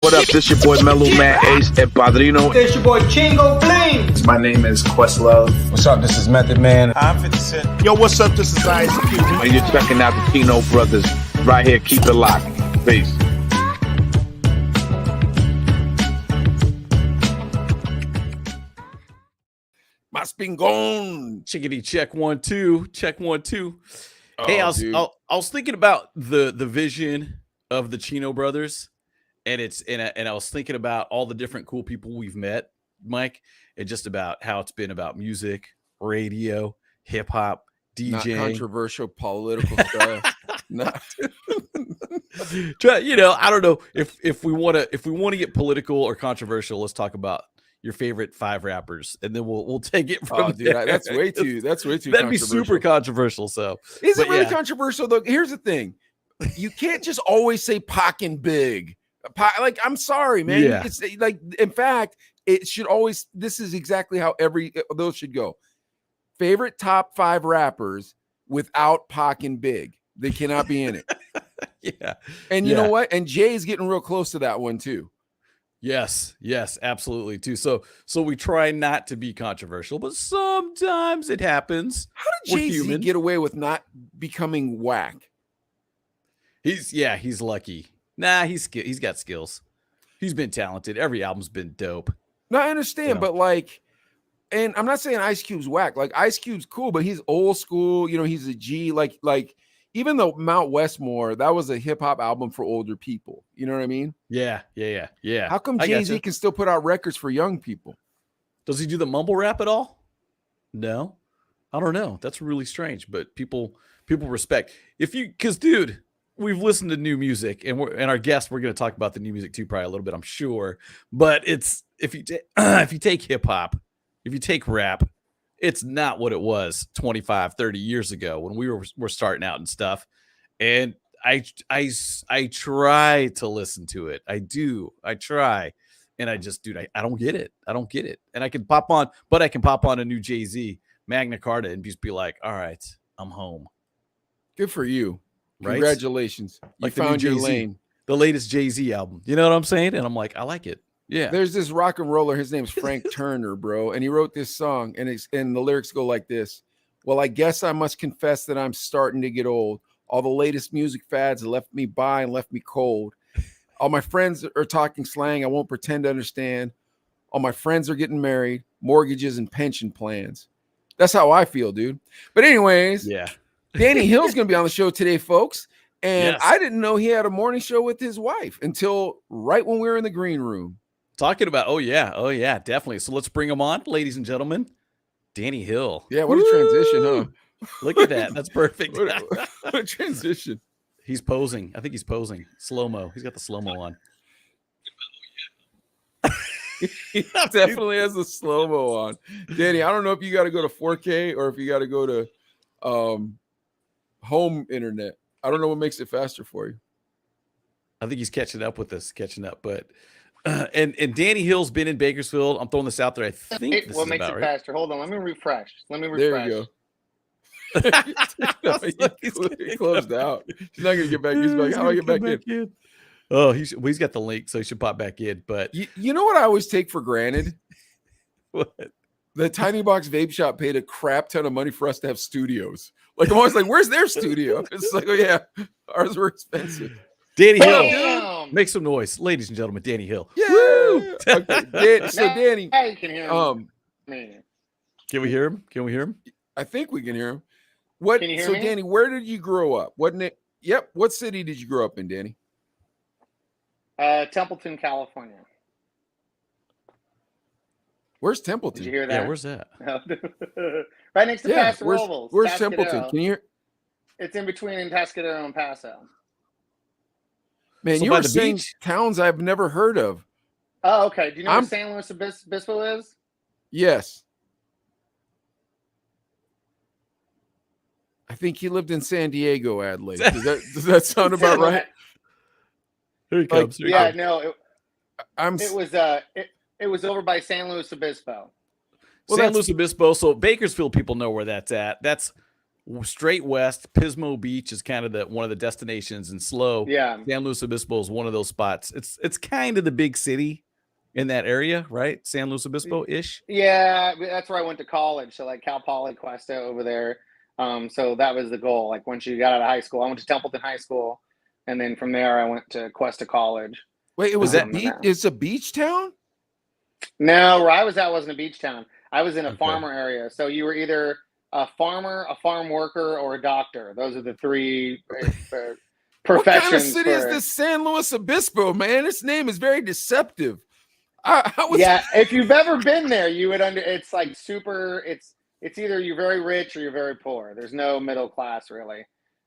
What up? This your boy Mellow Man Ace El Padrino. This your boy Chingo Bling. My name is Questlove. What's up? This is Method Man. I'm 50 Cent. Yo, what's up? This is Ice Cube. And you're checking out the Kino Brothers right here. Keep it locked. Peace. Mas Pingon. Chickadee, check 1 2, check 1 2. Oh, hey, I was thinking about the vision of the Chino Brothers, and I was thinking about all the different cool people we've met, Mike, and just about how it's been about music, radio, hip hop, DJing, not controversial political stuff. Not. I don't know if we want to get political or controversial. Let's talk about your favorite 5 rappers, and then we'll take it from there. That's way too. That'd be super controversial. So is it really controversial though? Here's the thing: you can't just always say Pac and Big. Like, I'm sorry, man. Yeah. It's like, in fact, it should always. This is exactly how those should go. Favorite top 5 rappers without Pac and Big. They cannot be in it. Yeah, and you know what? And Jay's getting real close to that one too. Yes, absolutely too. So we try not to be controversial, but sometimes it happens. How did Jay-Z get away with not becoming whack? He's lucky. Nah, he's got skills. He's been talented. Every album's been dope. No, I understand, but like, and I'm not saying Ice Cube's whack. Like, Ice Cube's cool, but he's old school. You know, he's a G. Like even though Mount Westmore, that was a hip hop album for older people. You know what I mean? Yeah. How come Jay-Z can still put out records for young people? Does he do the mumble rap at all? No, I don't know. That's really strange, but people respect because dude, we've listened to new music, and our guests, we're going to talk about the new music too, probably a little bit, I'm sure. But it's if you take hip hop, if you take rap, it's not what it was 25, 30 years ago when we were starting out and stuff. And I try to listen to it. I do. I try. And I just, dude, I don't get it. And I can pop on a new Jay-Z, Magna Carta, and just be like, all right, I'm home. Good for you. Right? Congratulations. You found your lane. The latest Jay-Z album. You know what I'm saying? And I'm like, I like it. Yeah. There's this rock and roller. His name's Frank Turner, bro. And he wrote this song, and the lyrics go like this. Well, I guess I must confess that I'm starting to get old. All the latest music fads left me by and left me cold. All my friends are talking slang I won't pretend to understand. All my friends are getting married, mortgages and pension plans. That's how I feel, dude. But anyways, yeah. Danny Hill's going to be on the show today, folks. And I didn't know he had a morning show with his wife until right when we were in the green room. Talking about, oh yeah, definitely. So let's bring him on, ladies and gentlemen. Danny Hill. Yeah, what a transition, huh? Look at that. That's perfect. what a transition. He's posing. I think he's posing. Slow-mo. He's got the slow-mo on. He definitely has the slow-mo on. Danny, I don't know if you got to go to 4K or if you got to go to home internet. I don't know what makes it faster for you. I think he's catching up, but and Danny Hill's been in Bakersfield. I'm throwing this out there. I think what makes it faster? Hold on, let me refresh. There you go. He closed out. He's not gonna get back. He's like, how do I get back in? Oh, he's got the link, so he should pop back in. But you know what I always take for granted? What? The Tiny Box Vape Shop paid a crap ton of money for us to have studios. Like, I'm always like, where's their studio? It's like, oh yeah, ours were expensive. Danny Hill, make some noise, ladies and gentlemen. Danny Hill. Yeah. Woo! Okay. So Danny, you can hear him. Can we hear him? I think we can hear him. What? Can you hear so me? Danny, where did you grow up? Wasn't it? Yep. What city did you grow up in, Danny? Templeton, California. Where's Templeton? Did you hear that? Yeah, where's that? Right next to Pastor where's Robles. Where's Tascadero. Templeton? Can you hear? It's in between Tascadero and Paso. Man, So you by were the saying beach? towns I've never heard of. Oh, okay. Do you know where San Luis Obispo is? Yes. I think he lived in San Diego, Adelaide. Does that sound about right? Here he comes. It was over by San Luis Obispo. San Luis Obispo. So Bakersfield people know where that's at. That's straight west. Pismo Beach is kind of one of the destinations, and slow. Yeah. San Luis Obispo is one of those spots. It's kind of the big city in that area, right? San Luis Obispo ish. Yeah, that's where I went to college. So like Cal Poly Cuesta over there. So that was the goal. Like once you got out of high school, I went to Templeton High School, and then from there I went to Cuesta College. Wait, it was a beach? It's a beach town? No, where I was at wasn't a beach town. I was in a Okay. farmer area. So you were either a farmer, a farm worker, or a doctor. Those are the three professions. What kind of city is this San Luis Obispo, man? Its name is very deceptive. Yeah, if you've ever been there, you would it's like super. It's either you're very rich or you're very poor. There's no middle class really.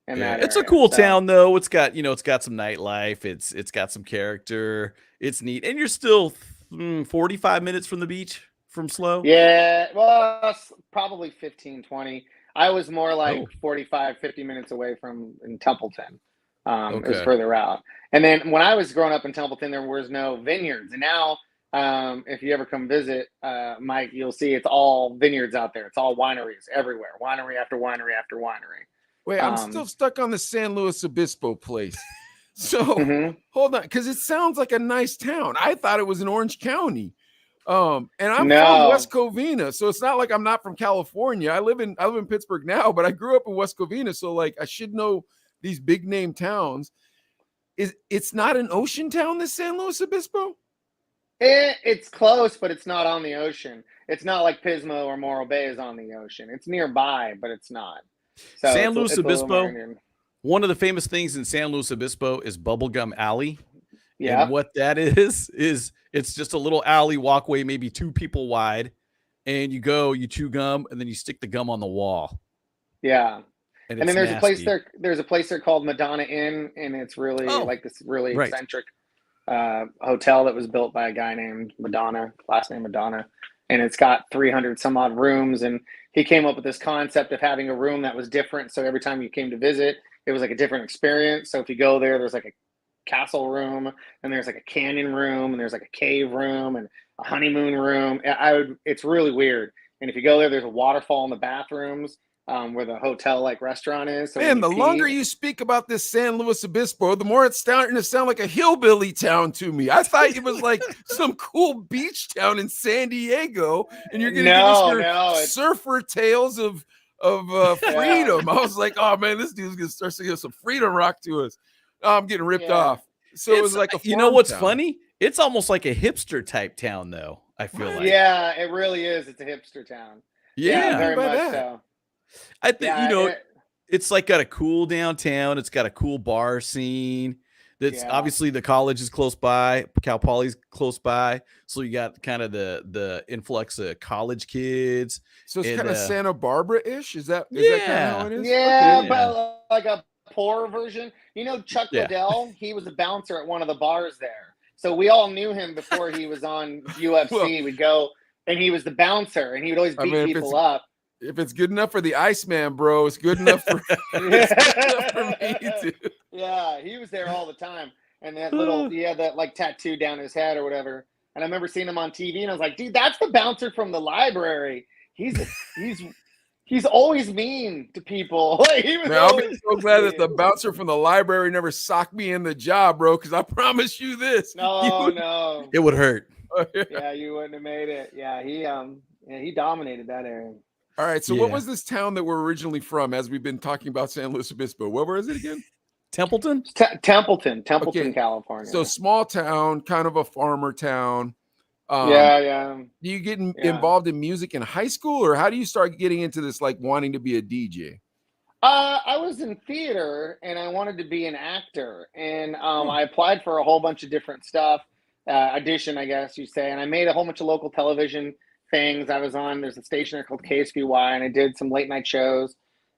In that It's a area, cool so. town though. It's got some nightlife. It's got some character. It's neat, and you're still 45 minutes from the beach from slow. Yeah, well, probably 15, 20. I was more like Oh. 45, 50 minutes away in Templeton. It was Okay. further out. And then when I was growing up in Templeton, there was no vineyards. And now, if you ever come visit, Mike, you'll see it's all vineyards out there. It's all wineries everywhere. Winery after winery after winery. Wait, I'm still stuck on the San Luis Obispo place. So Mhm. hold on, because it sounds like a nice town. I thought it was in Orange County. And I'm No. from West Covina, so it's not like I'm not from California. I live in Pittsburgh now, but I grew up in West Covina, so like I should know these big name towns. It's not an ocean town, this San Luis Obispo? It's close, but it's not on the ocean. It's not like Pismo or Morro Bay is on the ocean. It's nearby, but it's not. So San Luis it's a little Obispo? more Indian. One of the famous things in San Luis Obispo is Bubblegum Alley. Yeah. And what that is it's just a little alley walkway, maybe 2 people wide, and you chew gum, and then you stick the gum on the wall. Yeah. And And then it's there's a place nasty. there. There's a place there called Madonna Inn, and it's really Oh, like this really right. eccentric hotel that was built by a guy named Madonna, last name Madonna, and it's got 300 some odd rooms. And he came up with this concept of having a room that was different. So every time you came to visit, it was like a different experience. So if you go there, there's like a castle room, and there's like a canyon room, and there's like a cave room, and a honeymoon room. It's really weird. And if you go there, there's a waterfall in the bathrooms. Where the hotel like restaurant is. So Man, the longer you speak about this San Luis Obispo, the more it's starting to sound like a hillbilly town to me. I thought it was like some cool beach town in San Diego, and you're going to give us your surfer tales of freedom. I was like, oh man, this dude's going to start singing some freedom rock to us. Oh, I'm getting ripped off. So it was like a you know what's town. funny? It's almost like a hipster type town, though. I feel like. Yeah, it really is. It's a hipster town. Yeah, very much that. so. I think it's like got a cool downtown. It's got a cool bar scene. That's obviously the college is close by. Cal Poly's close by, so you got kind of the influx of college kids. So it's kind of Santa Barbara-ish. Is that kind of how it is? Yeah, Okay. but like a poor version. You know, Chuck Liddell, he was a bouncer at one of the bars there. So we all knew him before he was on UFC. We'd go, and he was the bouncer, and he would always beat people up. If it's good enough for the Iceman, bro, it's good enough for, me too. Yeah, he was there all the time. And that little, that like tattoo down his head or whatever. And I remember seeing him on TV, and I was like, dude, that's the bouncer from the library. He's always mean to people. Like, I'll be so glad that the bouncer from the library never socked me in the job, bro, because I promise you this. No. It would hurt. Yeah, you wouldn't have made it. Yeah, he dominated that area. All right, so what was this town that we're originally from, as we've been talking about San Luis Obispo? Where was it again? Templeton? Templeton, Okay. California. So small town, kind of a farmer town. Yeah. Do you get involved in music in high school, or how do you start getting into this, like wanting to be a DJ? I was in theater, and I wanted to be an actor. And I applied for a whole bunch of different stuff, audition, I guess you say. And I made a whole bunch of local television things. I was on, there's a station there called KSBY, and I did some late night shows.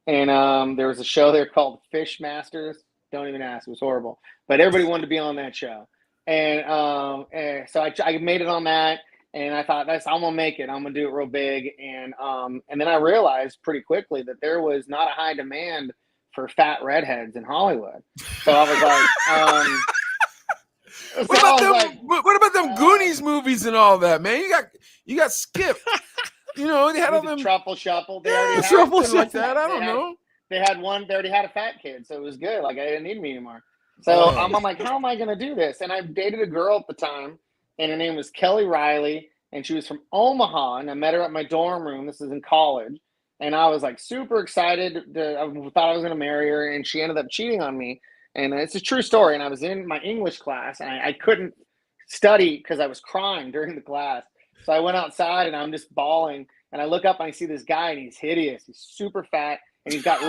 And there was a show there called Fish Masters. Don't even ask, it was horrible. But everybody wanted to be on that show. And so I made it on that, and I thought, I'm gonna make it. I'm gonna do it real big. And then I realized pretty quickly that there was not a high demand for fat redheads in Hollywood. So I was like, what about them Goonies movies and all that, man? You got Skip. You know, they had all them Truffle Shuffle. Truffle like that. I don't know. they already had a fat kid, so it was good. Like I didn't need me anymore. So I'm like, how am I gonna do this? And I dated a girl at the time, and her name was Kelly Riley, and she was from Omaha, and I met her at my dorm room. This is in college, and I was like super excited. I thought I was gonna marry her, and she ended up cheating on me. And it's a true story. And I was in my English class, and I couldn't study because I was crying during the class. So I went outside, and I'm just bawling. And I look up, and I see this guy, and he's hideous. He's super fat, and he's got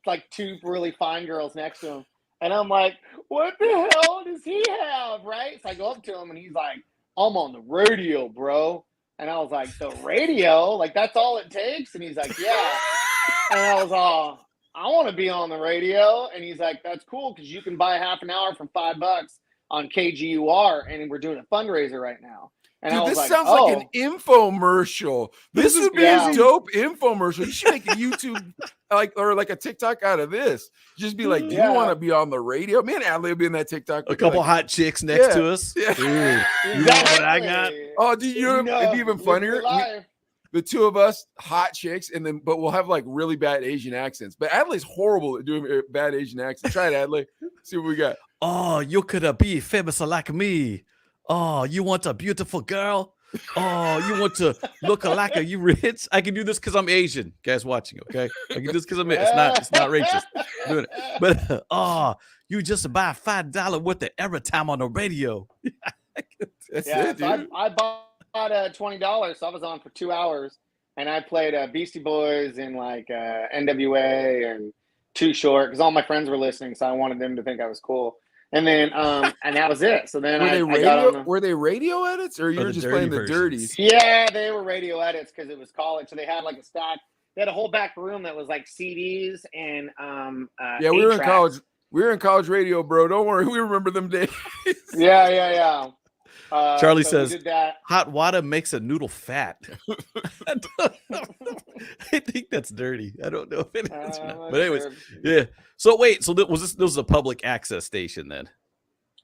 like two really fine girls next to him. And I'm like, what the hell does he have, right? So I go up to him, and he's like, I'm on the radio, bro. And I was like, the radio? Like, that's all it takes? And he's like, yeah. And I was all, I want to be on the radio. And he's like, that's cool, because you can buy half an hour for $5 on KGUR, and we're doing a fundraiser right now. And dude, I was this like, sounds like an infomercial. This would be a dope infomercial. You should make a YouTube or like a TikTok out of this. Just be like, do you want to be on the radio? Me and Adley will be in that TikTok. A couple hot chicks next to us. Yeah. Dude, you know what I got? Oh, do you know, it'd be even funnier. The two of us, hot chicks, but we'll have like really bad Asian accents. But Adley's horrible at doing bad Asian accents. Try it, Adley. See what we got. Oh, you could be famous like me. Oh, you want a beautiful girl? Oh, you want to look like you rich? I can do this because I'm Asian. Guys watching, okay? I can do this because I'm it's not racist. I'm doing it. But you just buy $5 worth of every time on the radio. That's it, dude. So I bought $20, so I was on for 2 hours, and I played Beastie Boys and like NWA and Too Short, because all my friends were listening, so I wanted them to think I was cool. And then and that was it. So then were they radio edits, or you were just playing the dirties? Yeah, they were radio edits because it was college. So they had like a stack. They had a whole back room that was like CDs and yeah, we were in college. We were in college radio, bro. Don't worry, we remember them days. Yeah. Charlie says, hot water makes a noodle fat. I think that's dirty. I don't know if it is or not. But anyways, yeah. So wait, so this was a public access station then?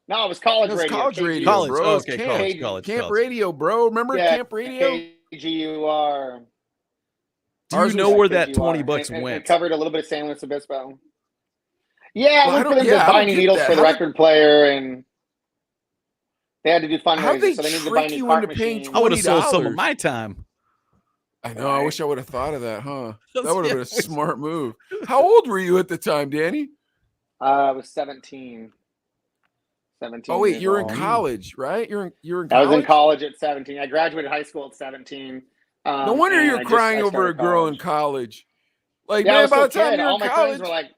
No, it was college radio. College radio, college, bro. oh, okay, college. Camp radio, bro. Remember Camp radio? KGUR. Do you know where that $20 went? It covered a little bit of San Luis Obispo. Yeah, I went for them to buy needles for the record player, and they had to do fundraisers, so they needed to buy new cart machines. I would have sold some of my time. I know. I wish I would have thought of that, huh? That would have been a smart move. How old were you at the time, Danny? I was 17. 17. Oh wait, you're in college, right? You're in college? I was in college at 17. I graduated high school at 17. No wonder you're crying over a girl in college. Like, yeah, man, by the time you're all in my college, friends were like,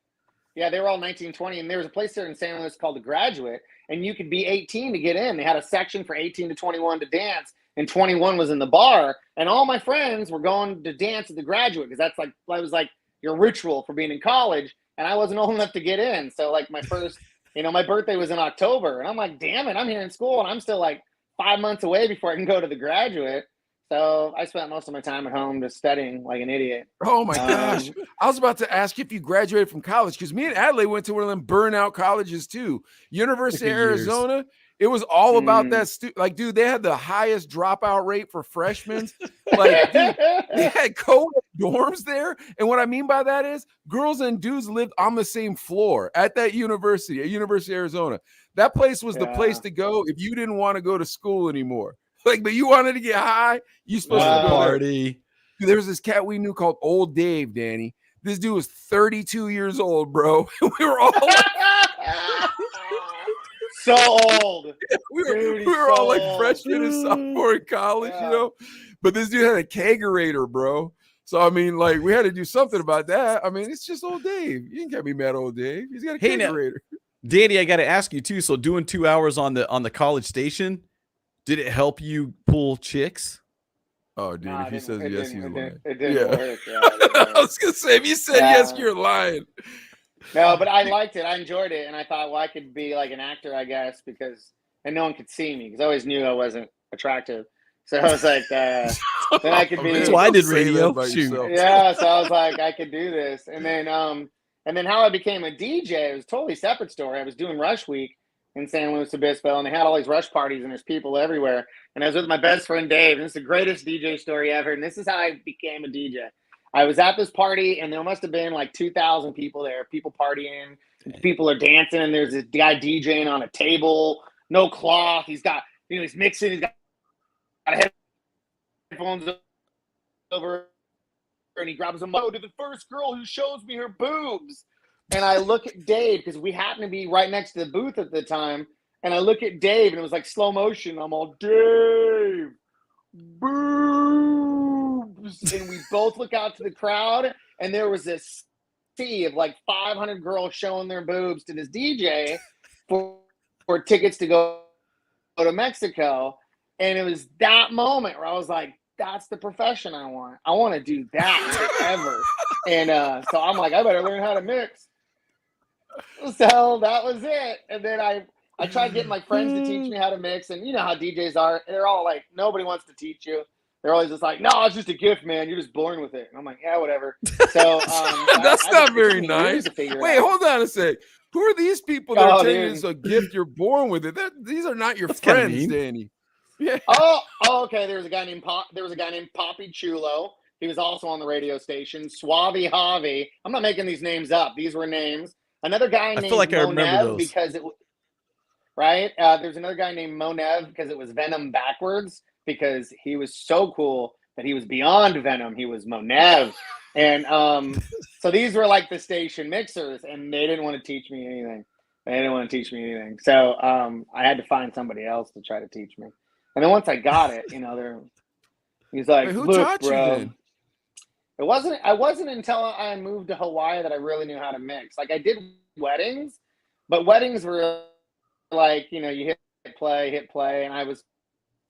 yeah, they were all 19, 20, and there was a place there in San Luis called the Graduate, and you could be 18 to get in. They had a section for 18 to 21 to dance, and 21 was in the bar, and all my friends were going to dance at the Graduate because that was like your ritual for being in college, and I wasn't old enough to get in. So like my first, my birthday was in October, and I'm like, damn it, I'm here in school, and I'm still like 5 months away before I can go to the Graduate. So I spent most of my time at home just studying like an idiot. Oh my gosh. I was about to ask if you graduated from college, because me and Adley went to one of them burnout colleges too. University of Arizona. It was all about that. Like, dude, they had the highest dropout rate for freshmen. Like, dude, they had co-ed dorms there. And what I mean by that is girls and dudes lived on the same floor at that university, at University of Arizona. That place was the place to go if you didn't want to go to school anymore. Like, but you wanted to get high, you supposed to go party. There was this cat we knew called Old Dave, Danny. This dude was 32 years old, bro. We were all like, so old. We were all like freshmen and sophomore in college, But this dude had a kegerator, bro. So I mean, like, we had to do something about that. I mean, it's just Old Dave. You can't be mad at Old Dave. He's got a kegerator. Now, Danny, I got to ask you too. So doing 2 hours on the college station, did it help you pull chicks? Oh, dude, if he says yes, he's lying. It didn't work. Yeah, I was going to say, if you said yes, you're lying. No, but I liked it. I enjoyed it. And I thought, well, I could be like an actor, I guess, and no one could see me because I always knew I wasn't attractive. So I was like, then I could be. That's why I did radio. Yeah, so I was like, I could do this. And then how I became a DJ, it was a totally separate story. I was doing Rush Week in San Luis Obispo, and they had all these Rush parties, and there's people everywhere. And I was with my best friend Dave, and it's the greatest DJ story ever. And this is how I became a DJ. I was at this party, and there must have been like 2,000 people there, people partying, people are dancing, and there's this guy DJing on a table, no cloth. He's got, he's mixing, he's got headphones over, and he grabs a mo to the first girl who shows me her boobs. And I look at Dave, because we happened to be right next to the booth at the time, and I look at Dave, and it was like slow motion. I'm all, Dave, boobs. And we both look out to the crowd, and there was this sea of like 500 girls showing their boobs to this DJ for tickets to go to Mexico. And it was that moment where I was like, that's the profession I want. I want to do that forever. And so I'm like, I better learn how to mix. So that was it. And then I tried getting my friends to teach me how to mix. And you know how DJs are. They're all like, nobody wants to teach you. They're always just like, no, it's just a gift, man. You're just born with it. And I'm like, yeah, whatever. So that's not very nice. Wait, hold on a sec. Who are these people that are telling you it's a gift? You're born with it. These are not your friends, Danny. Yeah. Oh, okay. There was a guy named Poppy Chulo. He was also on the radio station. Suave Javi. I'm not making these names up. These were names. Another guy named Monev because it right. There's another guy named Monev because it was Venom backwards, because he was so cool that he was beyond Venom. He was Monev. And so these were like the station mixers, and they didn't want to teach me anything. So I had to find somebody else to try to teach me. And then once I got it, he's like, who look, taught bro. You then? It wasn't until I moved to Hawaii that I really knew how to mix. Like I did weddings, but weddings were like, you hit play, and I was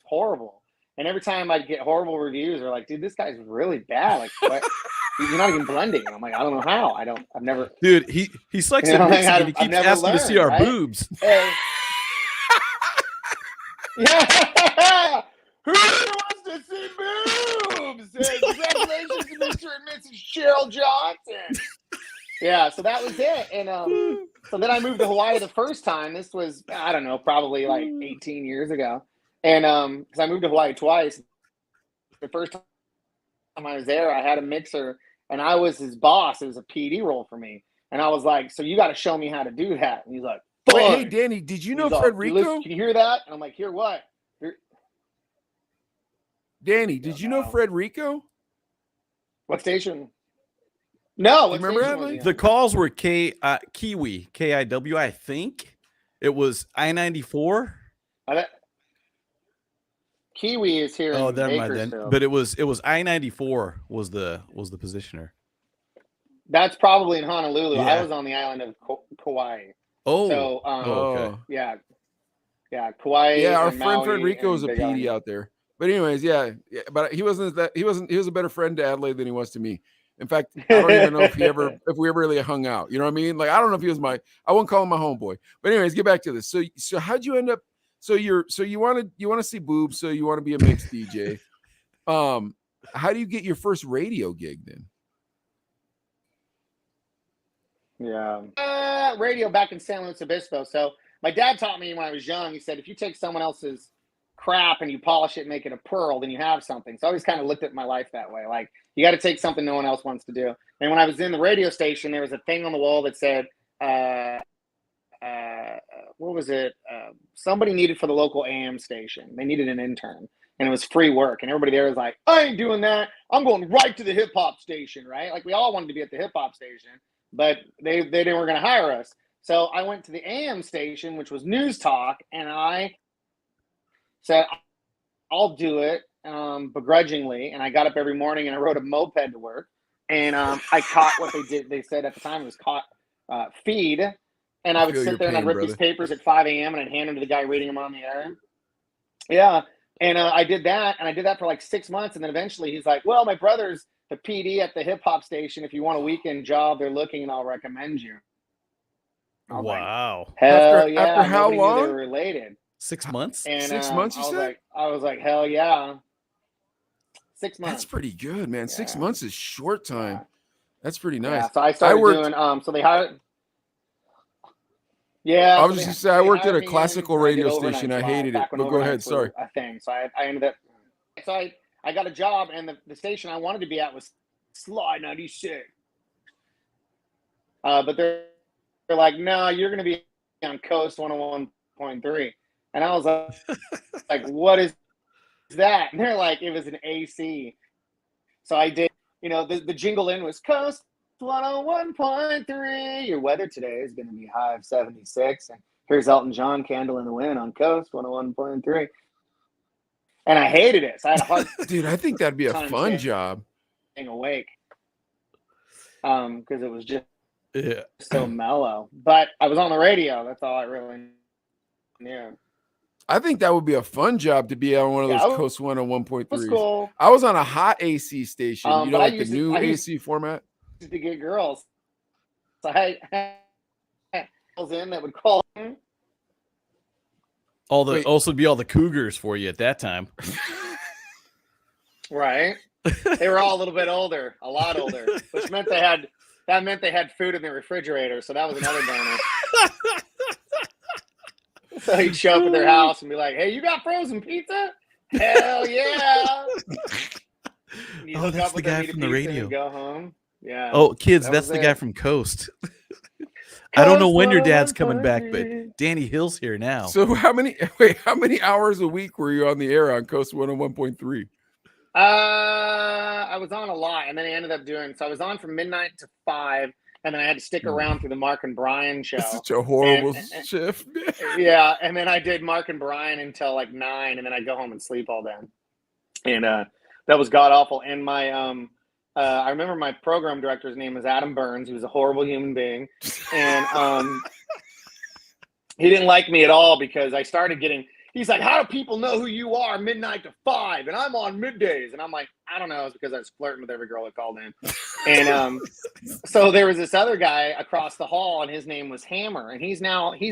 horrible. And every time I'd get horrible reviews, they're like, dude, this guy's really bad. Like, what? You're not even blending. I'm like, I don't know how. I've never. Dude, he sucks at mixing, and he keeps asking to see our boobs. Hey. Yeah. Who wants to see boobs? Congratulations to Mr. and Mrs. Cheryl Johnson. Yeah, so that was it. And so then I moved to Hawaii the first time. This was, I don't know, probably like 18 years ago. And because I moved to Hawaii twice. The first time I was there, I had a mixer, and I was his boss. It was a PD role for me. And I was like, so you got to show me how to do that. And he's like, fine. Wait, hey, Danny, did you know Frederico? Can you hear that? And I'm like, hear what? Danny, did you know Frederico? What station? No, what remember that? The calls were Kiwi, KIW, I think. It was I-94. Kiwi is here. Oh, never mind then. But it was I-94 was the positioner. That's probably in Honolulu. Yeah. I was on the island of Kauai. Oh, so okay. Yeah, Kauai. Yeah, our and friend Maui Frederico is a Big PD Island. out there. But anyways, yeah, but he was a better friend to Adelaide than he was to me. In fact, I don't even know if we ever really hung out. You know what I mean? Like, I don't know if he was I won't call him my homeboy. But anyways, get back to this. So how'd you end up? So you want to see boobs, so you want to be a mixed DJ. How do you get your first radio gig then? Yeah, radio back in San Luis Obispo. So my dad taught me when I was young. He said, if you take someone else's crap and you polish it and make it a pearl, then you have something. So I always kind of looked at my life that way. Like, you got to take something no one else wants to do. And when I was in the radio station, there was a thing on the wall that said, what was it? Somebody needed for the local AM station. They needed an intern, and it was free work. And everybody there was like, I ain't doing that. I'm going right to the hip hop station, right? Like, we all wanted to be at the hip hop station, but they were going to hire us. So I went to the AM station, which was News Talk, and I said, I'll do it begrudgingly. And I got up every morning and I rode a moped to work. And I caught what they did. They said at the time it was caught feed. And I would sit there and I'd rip these papers at 5 a.m. and I'd hand them to the guy reading them on the air. Yeah. And I did that. And I did that for like 6 months. And then eventually he's like, well, my brother's the PD at the hip hop station. If you want a weekend job, they're looking and I'll recommend you. Wow. Like, hell yeah. After how Nobody long? knew they were related. 6 months? And 6 months, you said? I was like, hell yeah. 6 months. That's pretty good, man. 6 months is short time. Yeah. That's pretty nice. Yeah, so I started doing, so they hired. Yeah. I was just say I worked at a classical radio station. I hated it. But go ahead. Sorry. A thing. So I ended up. So I got a job, and the station I wanted to be at was Sly 96. But they're like, no, you're going to be on Coast 101.3. And I was like, what is that? And they're like, it was an AC. So I did, the jingle in was Coast 101.3. Your weather today is going to be high of 76. And here's Elton John, Candle in the Wind on Coast 101.3. And I hated it. So I had a hard Dude, I think that'd be a fun job. Staying awake. Because it was just Yeah. so mellow. But I was on the radio. That's all I really knew. I think that would be a fun job to be on one of those Coast 101.3s. That's cool. I was on a hot AC station, like the new AC format. To get girls. So I had girls in that would call in. Also be all the cougars for you at that time. Right. They were all a little bit older, a lot older, which meant they had food in the refrigerator. So that was another bonus. So he'd show up at their house and be like, "Hey, you got frozen pizza? Hell yeah!" Oh, that's the guy from the radio. Go home. Yeah. Oh, kids, that's the guy from Coast. I don't know when your dad's coming back, but Danny Hill's here now. So how many hours a week were you on the air on Coast 101.3? I was on a lot, and then I ended up I was on from midnight to 5, and then I had to stick around through the Mark and Brian show. That's such a horrible shift. Yeah, and then I did Mark and Brian until like 9, and then I'd go home and sleep all day. And that was god awful. And my I remember my program director's name was Adam Burns. He was a horrible human being, and he didn't like me at all because I started getting. He's like, "How do people know who you are midnight to 5? And I'm on middays." And I'm like, "I don't know." It's because I was flirting with every girl that called in. And so there was this other guy across the hall, and his name was Hammer. And he's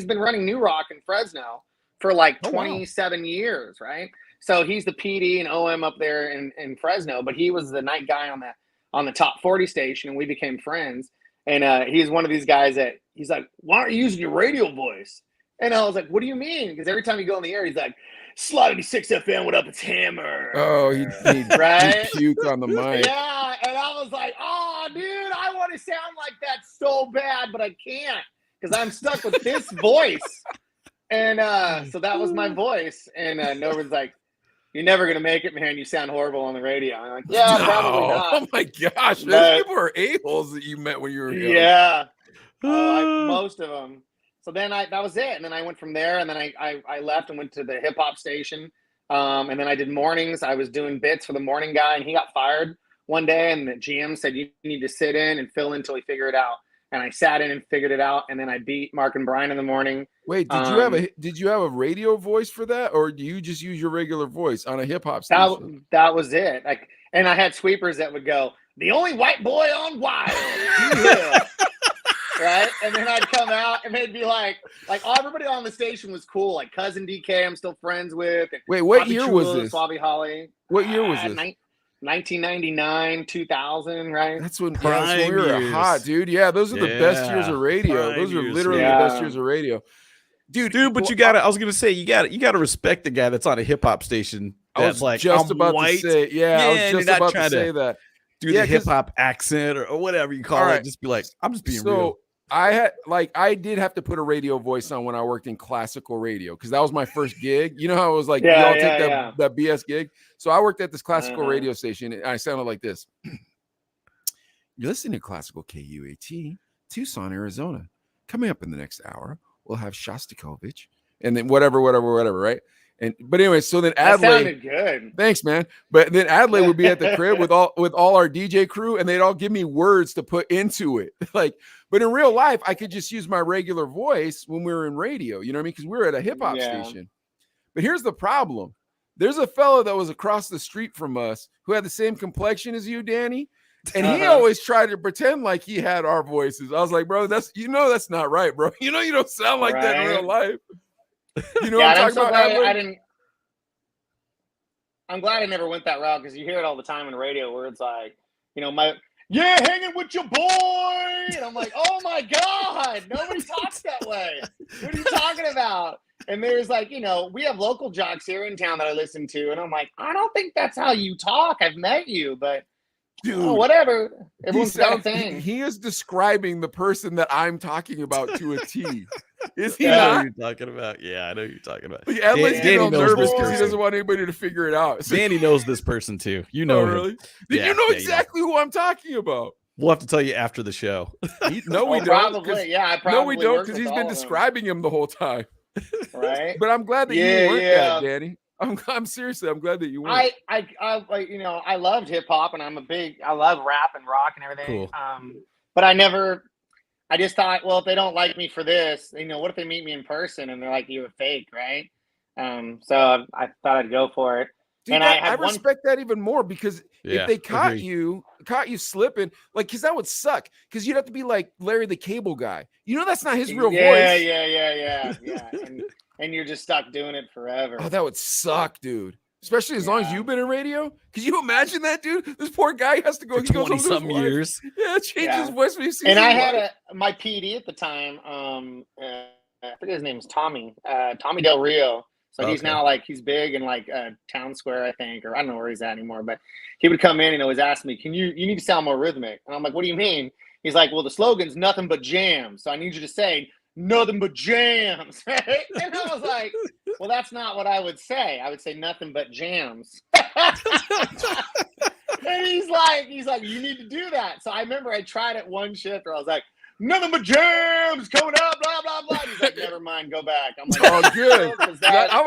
been running New Rock in Fresno for like 27 years, right? So he's the PD and OM up there in Fresno, but he was the night guy on the top 40 station, and we became friends. And he's one of these guys that he's like, "Why aren't you using your radio voice?" And I was like, "What do you mean?" Because every time you go on the air, he's like, "Slide 96 FM, what up? It's Hammer." Oh, he right? puke on the mic. Yeah, and I was like, "Oh, dude, I want to sound like that so bad, but I can't because I'm stuck with this voice." And so that was my voice. And Norman's like, "You're never gonna make it, man. You sound horrible on the radio." I'm like, "Yeah, probably not." Oh my gosh, those people are a-holes that you met when you were young. Yeah, most of them. So then that was it. And then I went from there, and then I left and went to the hip hop station. And then I did mornings. I was doing bits for the morning guy, and he got fired one day, and the GM said, "You need to sit in and fill in until we figure it out." And I sat in and figured it out, and then I beat Mark and Brian in the morning. Wait, did you have a radio voice for that, or do you just use your regular voice on a hip hop station? That was it. And I had sweepers that would go, "The only white boy on Wild." Right? And then I'd come out, and they'd be like everybody on the station was cool. Like Cousin DK, I'm still friends with. Wait, what year was this? Bobby Holly. What year was this? 1999, 2000, right? That's when we were hot, dude. Yeah, those are the best years of radio. Those are literally the best years of radio. Dude, but I was gonna say you gotta respect the guy that's on a hip hop station. That's I was just about to say that. Do the hip hop accent or whatever you call it. Just be like, I'm just being real. I did have to put a radio voice on when I worked in classical radio because that was my first gig. You know how it was like, y'all take that BS gig. So I worked at this classical radio station, and I sounded like this. You're listening to classical KUAT, Tucson, Arizona. Coming up in the next hour, we'll have Shostakovich, and then whatever, right? But anyway, so then Adlai sounded good. Thanks, man. But then Adlai would be at the crib with all our DJ crew, and they'd all give me words to put into it. But in real life, I could just use my regular voice when we were in radio. You know what I mean? Because we were at a hip hop station. But here's the problem: there's a fellow that was across the street from us who had the same complexion as you, Danny, and he always tried to pretend like he had our voices. I was like, bro, that's not right, bro. You don't sound like that in real life. You know what I'm talking about? I'm glad I never went that route because you hear it all the time in radio where it's like, hanging with your boy. And I'm like, oh my God, nobody talks that way. What are you talking about? And there's like, we have local jocks here in town that I listen to. And I'm like, I don't think that's how you talk. I've met you, but Dude, Oh, whatever. he Everyone's got a sounds. thing. He is describing the person that I'm talking about to a T. Is he I know not? who you're talking about. Yeah, I know who you're talking about. Like, Adlai's getting all knows nervous this because he person. doesn't want anybody to figure it out. So, Danny knows this person too. You know oh, him. really? Then Yeah, you know yeah, exactly who I'm talking about. We'll have to tell you after the show. No, we Oh, don't. 'cause- probably. Yeah, I No, probably we don't, worked because with he's been all of them, describing him the whole time. right? But I'm glad that you Yeah, weren't yeah. that, Danny. I'm seriously, I'm glad that you weren't. I like, you know, I loved hip hop, and I love rap and rock and everything. Cool. But I just thought, well, if they don't like me for this, you know, what if they meet me in person and they're like, you're a fake, right? So I thought I'd go for it. Dude, and I respect that even more, because Yeah, if they caught agree. you slipping, like, because that would suck, because you'd have to be like Larry the Cable Guy. You know, that's not his real voice. Yeah. And you're just stuck doing it forever. Oh, that would suck, dude. Especially as long as you've been in radio. Could you imagine that, dude? This poor guy has to go. For He goes home to his 20-something wife. years. Yeah, change his voice when he sees And his I had wife. my PD at the time. I forget his name is Tommy Del Rio. So he's Okay. now like, he's big in like Town Square, I think, or I don't know where he's at anymore. But he would come in and always ask me, you need to sound more rhythmic? And I'm like, what do you mean? He's like, well, the slogan's nothing but jams. So I need you to say nothing but jams. Right? And I was like, well, that's not what I would say. I would say nothing but jams. And he's like, you need to do that. So I remember I tried it one shift where I was like, nothing but jams coming up, blah, blah, blah. He's like, never mind, go back. I'm like, Oh, good. that, I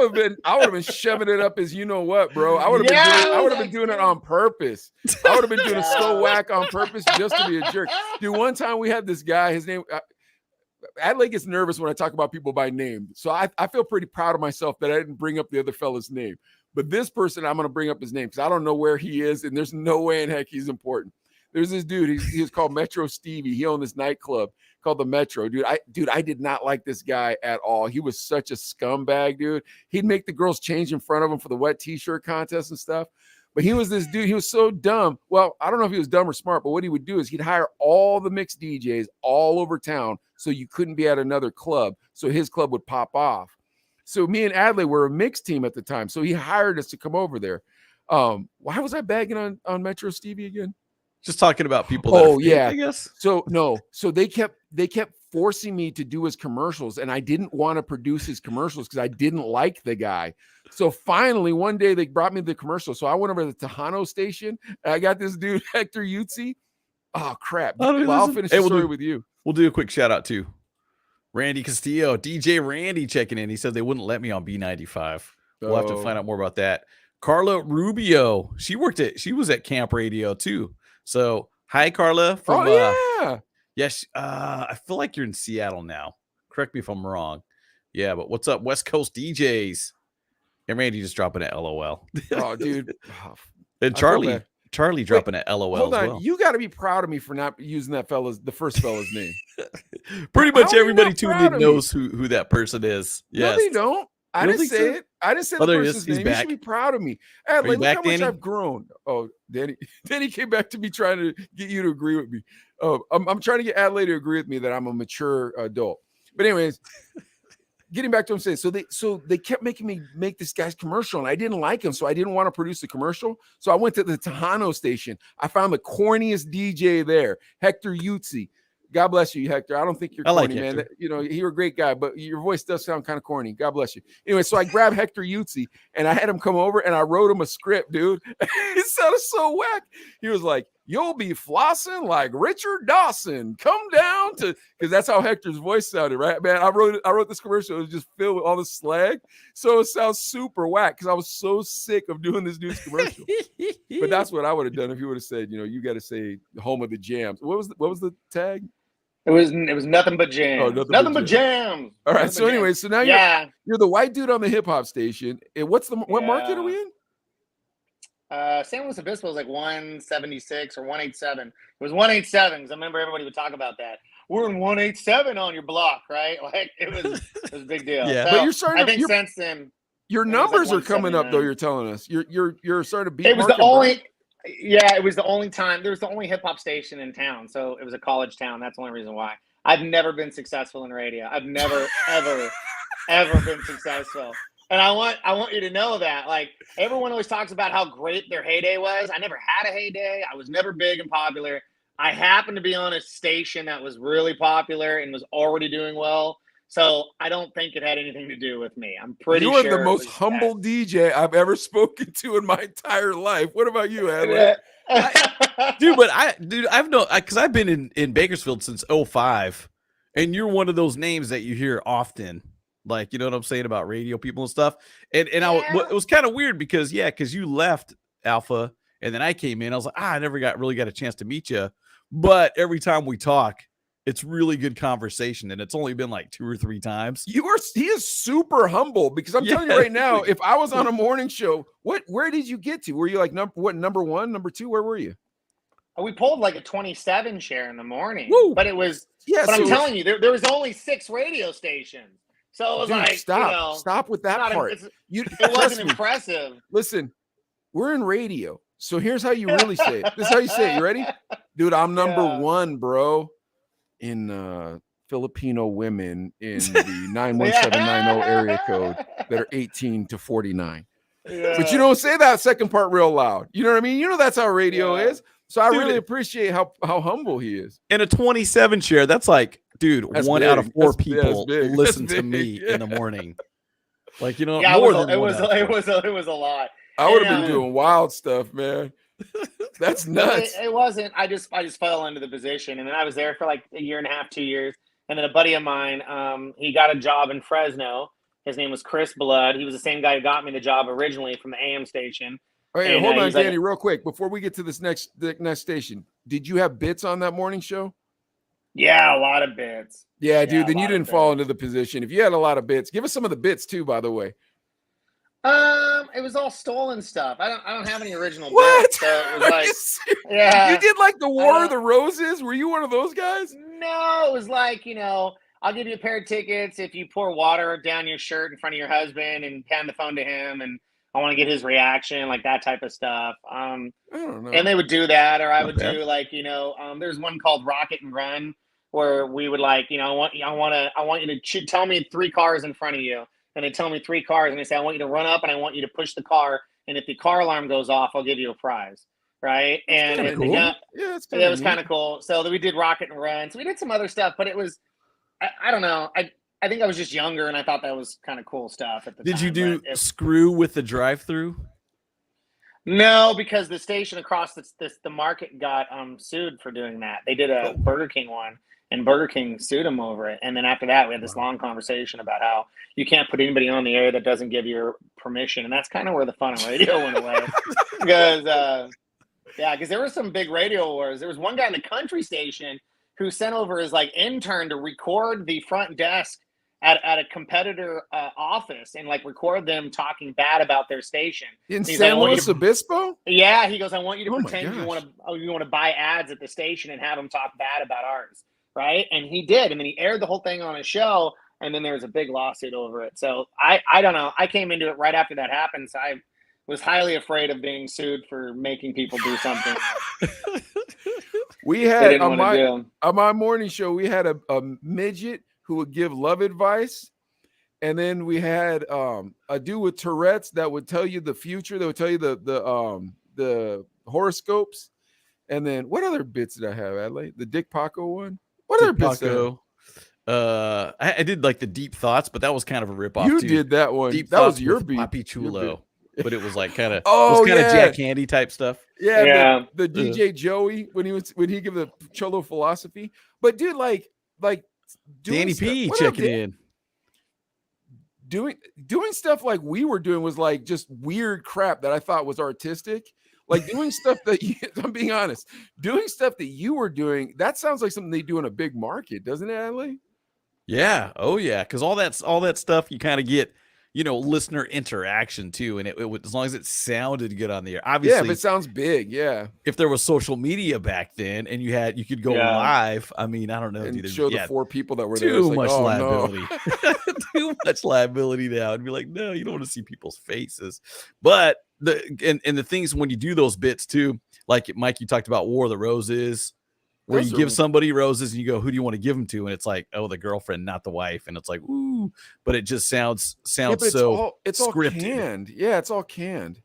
would have been shoving it up as you know what, bro. I would have been doing it on purpose. I would have been doing a slow whack on purpose just to be a jerk. Dude, one time we had this guy, his name, Adlai gets nervous when I talk about people by name. So I feel pretty proud of myself that I didn't bring up the other fella's name. But this person, I'm going to bring up his name because I don't know where he is, and there's no way in heck he's important. There's this dude, he was called Metro Stevie. He owned this nightclub called the Metro. Dude, I did not like this guy at all. He was such a scumbag, dude. He'd make the girls change in front of him for the wet t-shirt contest and stuff. But he was this dude, he was so dumb. Well, I don't know if he was dumb or smart, but what he would do is he'd hire all the mixed DJs all over town so you couldn't be at another club. So his club would pop off. So me and Adlai were a mixed team at the time. So he hired us to come over there. Why was I bagging on Metro Stevie again? Just talking about people. That are fake, yeah. I guess. So they kept forcing me to do his commercials, and I didn't want to produce his commercials because I didn't like the guy. So finally, one day they brought me the commercial. So I went over to the Tejano station, and I got this dude Hector Utsi. Oh crap! Well, I'll finish the story with you. We'll do a quick shout out to Randy Castillo, DJ Randy checking in. He said they wouldn't let me on B95. We'll have to find out more about that. Carla Rubio, she was at Camp Radio too. So hi, Carla. From yes, I feel like you're in Seattle now. Correct me if I'm wrong. Yeah, but what's up, West Coast DJs? And Randy just dropping an LOL. Oh, dude. And Charlie dropping an LOL. Hold as on, well. you got to be proud of me for not using the first fella's name. Pretty much How are you everybody not tuned proud in of knows who that person is. Yes. No, they don't. I You don't didn't think say so? it. I didn't say Oh, the there he is. person's He's name. You back. should be proud of me. Are Adlai, you look back, how much Danny? I've grown. Oh, Danny came back to me trying to get you to agree with me. Oh, I'm trying to get Adlai to agree with me that I'm a mature adult. But anyways, getting back to what I'm saying. So they kept making me make this guy's commercial, and I didn't like him, so I didn't want to produce the commercial. So I went to the Tejano station. I found the corniest DJ there, Hector Utsi. God bless you, Hector. I don't think you're corny, man. You know, you're a great guy, but your voice does sound kind of corny. God bless you. Anyway, so I grabbed Hector Utsi, and I had him come over, and I wrote him a script, dude. It sounded so whack. He was like, "You'll be flossing like Richard Dawson. Come down to," because that's how Hector's voice sounded, right? Man, I wrote this commercial. It was just filled with all this slag, so it sounds super whack because I was so sick of doing this dude's commercial. But that's what I would have done if you would have said, you know, you got to say home of the jams. What was the tag? It was nothing but jams. Oh, nothing but jams. All right. So anyway, so now you're the white dude on the hip hop station. And what market are we in? San Luis Obispo was like 176 or 187. It was 187 because I remember everybody would talk about that. We're in 187 on your block, right? Like it was a big deal. Yeah, so but you're starting. I think since then, your numbers are coming up, though. You're telling us you're starting to beat. It was the only. Yeah, it was the only time. There was the only hip hop station in town, so it was a college town. That's the only reason why. I've never been successful in radio. I've never, ever been successful. And I want you to know that, like, everyone always talks about how great their heyday was. I never had a heyday. I was never big and popular. I happened to be on a station that was really popular and was already doing well. So I don't think it had anything to do with me. I'm pretty You are sure the it most was humble DJ I've ever spoken to in my entire life. What about you, Adley? that. Because I've been in Bakersfield since 05, and you're one of those names that you hear often. Like, you know what I'm saying about radio people and stuff. And it was kind of weird because you left Alpha and then I came in. I was like, I never really got a chance to meet you. But every time we talk, it's really good conversation. And it's only been like 2 or 3 times. He is super humble because I'm telling you right now, if I was on a morning show, where did you get to? Were you like number 1, number 2? Where were you? We pulled like a 27 share in the morning. Woo! But it was, Yeah, but I'm telling you, there was only 6 radio stations. So it was like, stop with that part. It wasn't impressive. Listen, we're in radio. So here's how you really say it. This is how you say it. You ready? Dude, I'm number 1, bro, in Filipino women in the 91790 area code that are 18 to 49. Yeah. But you don't say that second part real loud. You know what I mean? You know that's how radio is. So I really appreciate how humble he is. And a 27 share, that's like, dude, that's 1 big. out of 4 that's people listen to me in the morning. Like, you know, more than it was a lot. I would have been doing wild stuff, man. That's nuts. It wasn't. I just fell into the position, and then I was there for like a year and a half, 2 years, and then a buddy of mine, he got a job in Fresno. His name was Chris Blood. He was the same guy who got me the job originally from the AM station. All right, hold on, Danny, real quick before we get to the next station. Did you have bits on that morning show? Yeah, a lot of bits. Yeah, dude. Then you didn't fall into the position. If you had a lot of bits, give us some of the bits too. By the way. It was all stolen stuff. I don't have any original what? bits. So it was like, yeah. You did like the War of the Roses? Were you one of those guys? No, it was like, I'll give you a pair of tickets if you pour water down your shirt in front of your husband and hand the phone to him, and I want to get his reaction, like that type of stuff. I don't know. And they would do that, or I would do like, there's one called Rocket and Run where we would like, I want you to tell me 3 cars in front of you. And they tell me 3 cars, and they say, I want you to run up and I want you to push the car. And if the car alarm goes off, I'll give you a prize. Right. That's and cool. It was kind of cool. So we did Rocket and Run. So we did some other stuff, but it was, I don't know. I think I was just younger and I thought that was kind of cool stuff at the time. Did you do Screw with the drive-through? No, because the station across the market got sued for doing that. They did a Burger King one. And Burger King sued him over it. And then after that, we had this long conversation about how you can't put anybody on the air that doesn't give your permission. And that's kind of where the fun of radio went away. Because, because there were some big radio wars. There was one guy in the country station who sent over his like intern to record the front desk at a competitor office and like record them talking bad about their station. In San Luis Obispo? Yeah, he goes, I want you to pretend you want to buy ads at the station and have them talk bad about ours. Right. And he did. And then he aired the whole thing on his show. And then there was a big lawsuit over it. So I don't know. I came into it right after that happened. So I was highly afraid of being sued for making people do something. We had on my morning show, we had a midget who would give love advice. And then we had a dude with Tourette's that would tell you the future. That would tell you the horoscopes. And then what other bits did I have, Adelaide? The Dick Paco one? What other bits? I did like the Deep Thoughts, but that was kind of a ripoff. You did that one. That was your beat. Papi Chulo, but it was like kind of Jack Handy type stuff. Yeah. The DJ Joey when he give the Cholo philosophy. But dude, like Danny P checking in. Doing stuff like we were doing was like just weird crap that I thought was artistic. Like doing stuff that I'm being honest, doing stuff that you were doing, that sounds like something they do in a big market, doesn't it, Adley? Yeah. Oh yeah. Cause all that stuff you kind of get, listener interaction too. And it as long as it sounded good on the air, obviously. Yeah, if it sounds big. Yeah. If there was social media back then and you could go live, I mean, I don't know. And show the 4 people that were there. Too much liability. No. Too much liability now. And be like, no, you don't want to see people's faces. But the things when you do those bits too, like Mike, you talked about War of the Roses, where you give somebody roses and you go, who do you want to give them to? And it's like, oh, the girlfriend, not the wife. And it's like, ooh, but it just sounds but so it's scripted. all canned. Yeah, it's all canned.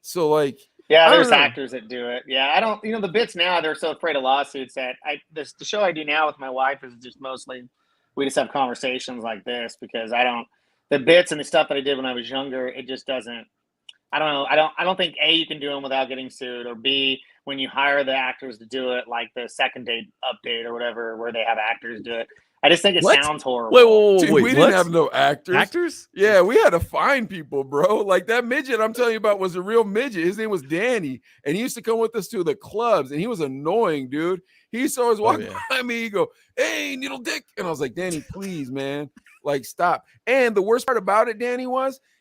So like, yeah, there's actors that do it. Yeah, I don't. The bits now, they're so afraid of lawsuits that the show I do now with my wife is just mostly we just have conversations like this because the bits and the stuff that I did when I was younger, it just doesn't. I don't know. I don't think A, you can do them without getting sued, or B, when you hire the actors to do it, like the second date update or whatever, where they have actors do it. I just think it sounds horrible. Dude, we didn't have no actors. Actors? Yeah, we had to find people, bro. Like that midget I'm telling you about was a real midget. His name was Danny, and he used to come with us to the clubs, and he was annoying, dude. He used to always walk by me. He'd go, "Hey, needle dick," and I was like, "Danny, please, man, like stop." And the worst part about it, Danny,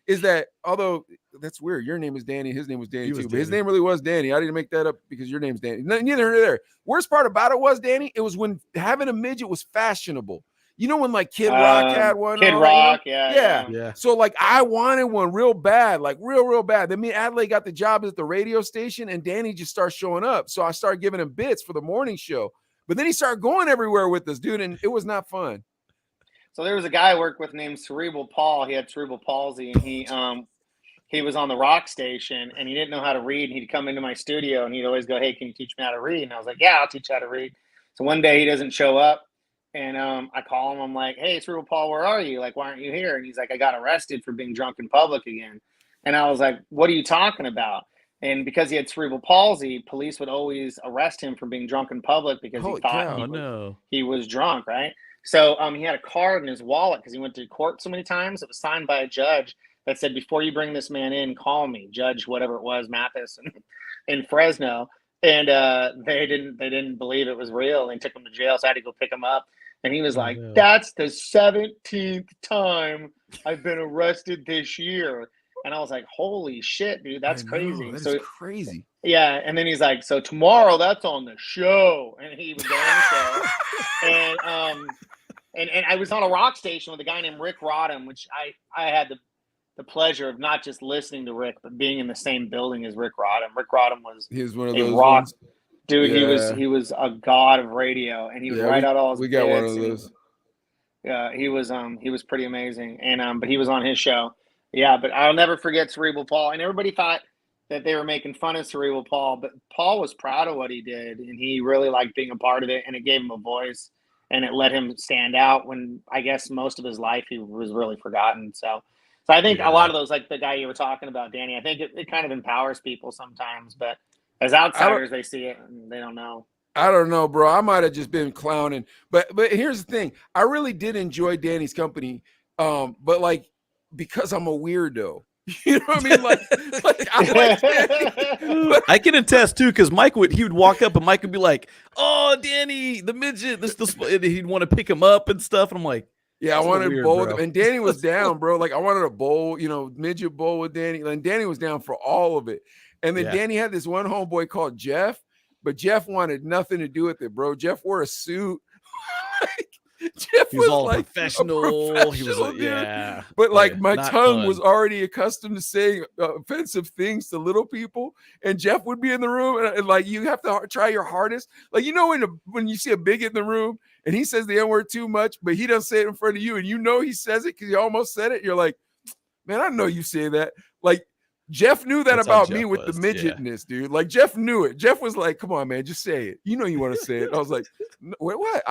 is that although that's weird, your name is Danny, his name was Danny too, but his name really was Danny. I didn't make that up because your name's Danny. Neither here nor there. Worst part about it was, Danny, it was when having a midget was fashionable. You know when like Kid Rock had one? Kid Rock, yeah. So like I wanted one real bad, like real bad. Then me and Adelaide got the job at the radio station, and Danny just started showing up. So I started giving him bits for the morning show. But then he started going everywhere with us, dude, and it was not fun. So there was a guy I worked with named Cerebral Paul. He had cerebral palsy, and he was on the rock station, and he didn't know how to read. And he'd come into my studio, and he'd always go, "Hey, can you teach me how to read?" And I was like, "Yeah, I'll teach you how to read." So one day he doesn't show up. And I call him. I'm like, "Hey, Cerebral Paul, where are you? Like, why aren't you here?" And he's like, "I got arrested for being drunk in public again." And I was like, "What are you talking about?" And because he had cerebral palsy, police would always arrest him for being drunk in public because he thought he was drunk, right? So he had a card in his wallet because he went to court so many times. It was signed by a judge that said, "Before you bring this man in, call me, Judge whatever it was, Mathis in Fresno." And they didn't believe it was real. They took him to jail, so I had to go pick him up. And he was like, "That's the 17th time I've been arrested this year." And I was like, "Holy shit, dude, that's crazy." That is crazy. Yeah. And then he's like, "So tomorrow that's on the show." And he would go on the show. And I was on a rock station with a guy named Rick Rodham, which I had the pleasure of not just listening to Rick, but being in the same building as Rick Rodham. Rick Rodham was one of those rock ones. Dude, he was a god of radio, and he would write out all his. We got one of those. Yeah, he was pretty amazing, and but he was on his show. Yeah, but I'll never forget Cerebral Paul, and everybody thought that they were making fun of Cerebral Paul, but Paul was proud of what he did, and he really liked being a part of it, and it gave him a voice, and it let him stand out when I guess most of his life he was really forgotten. So I think a lot of those, like the guy you were talking about, Danny, I think it kind of empowers people sometimes, but as outsiders, they see it and they don't know. I don't know, bro. I might have just been clowning, but here's the thing: I really did enjoy Danny's company, but like because I'm a weirdo, you know what I mean? Like I like Danny, but I can attest too, because he would walk up and Mike would be like, "Oh, Danny, the midget," and he'd want to pick him up and stuff, and I'm like, yeah, I wanted to bowl with him. And Danny was down, bro. Like I wanted to bowl, midget bowl with Danny, and Danny was down for all of it. And then Danny had this one homeboy called Jeff, but Jeff wanted nothing to do with it, bro. Jeff wore a suit. Jeff was all like professional. He was but like my tongue was already accustomed to saying offensive things to little people, and Jeff would be in the room, and like you have to try your hardest. Like when you see a bigot in the room and he says the N-word too much, but he doesn't say it in front of you, and he says it because he almost said it. You're like, man, I know you say that. Like. Jeff knew that about me with the midgetness, dude. Like Jeff knew it. Jeff was like, "Come on, man, just say it. You know you want to say it." I was like, "Wait, what?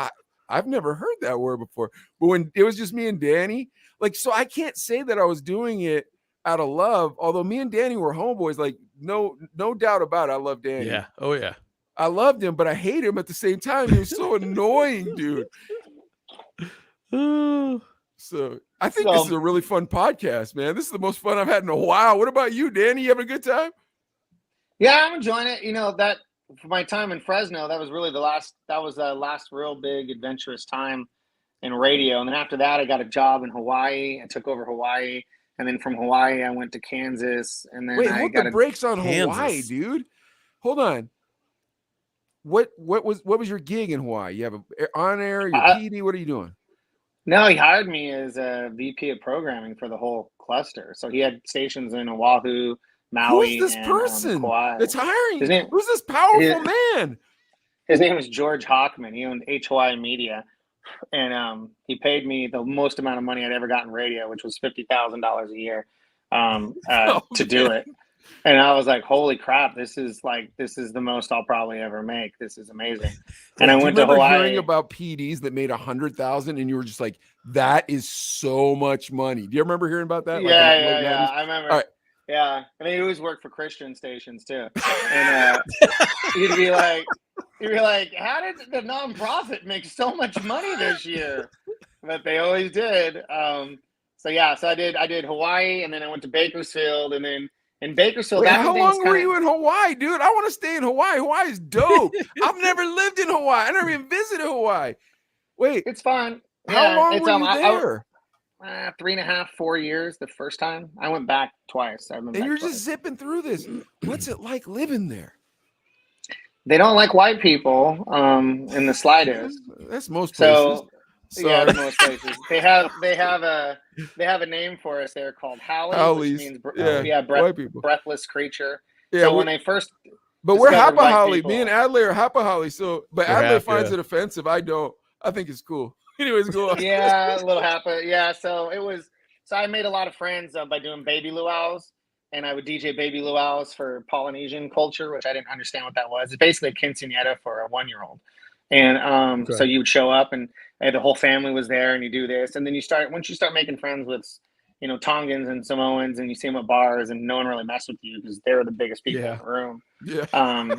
I've never heard that word before." But when it was just me and Danny, like, so I can't say that I was doing it out of love. Although me and Danny were homeboys, like no doubt about it. I love Danny. Yeah. Oh yeah. I loved him, but I hate him at the same time. He was so annoying, dude. So I think this is a really fun podcast, man. This is the most fun I've had in a while. What about you, Danny? You having a good time? Yeah, I'm enjoying it. That for my time in Fresno, that was really the last real big adventurous time in radio. And then after that, I got a job in Hawaii. I took over Hawaii. And then from Hawaii, I went to Kansas. And then I got the brakes on Hawaii, dude. Hold on. What was your gig in Hawaii? You have an on air, your PD? What are you doing? No, he hired me as a VP of programming for the whole cluster. So he had stations in Oahu, Maui. Who's this person Kauai. that's hiring? Who's this powerful man? His name was George Hockman. He owned HY Media, and he paid me the most amount of money I'd ever gotten in radio, which was $50,000 a year, to do it. And I was like, "Holy crap! This is the most I'll probably ever make. This is amazing." And I went to Hawaii. Hearing about PDs that made 100,000, and you were just like, "That is so much money." Do you remember hearing about that? Yeah. I remember. All right. Yeah, and he always worked for Christian stations too. And you'd be like, "How did the nonprofit make so much money this year?" But they always did. So I did Hawaii, and then I went to Bakersfield, and then in Bakersfield. Wait, how long were you in Hawaii, dude? I want to stay in Hawaii. Hawaii is dope. I've never lived in Hawaii. I never even visited Hawaii. Wait, it's fun. How long were you there? 3.5, 4 years. The first time I went back twice. And you're just zipping through this. What's it like living there? They don't like white people in the slightest. That's most places. Yeah, most places. They have a name for us there called Howley, which means breathless creature. Yeah, so when they first, but we're Hapahali. Me and Adley are Hapahali. So, but Adley finds it offensive. I don't. I think it's cool. Anyways, go on. Yeah, a little Hapa. Yeah, so it was. So I made a lot of friends by doing baby luau's, and I would DJ baby luau's for Polynesian culture, which I didn't understand what that was. It's basically a quinceañera for a 1-year-old. And so you would show up, and the whole family was there, and you do this, and then once you start making friends with, Tongans and Samoans, and you see them at bars, and no one really messed with you because they're the biggest people in the room. Yeah.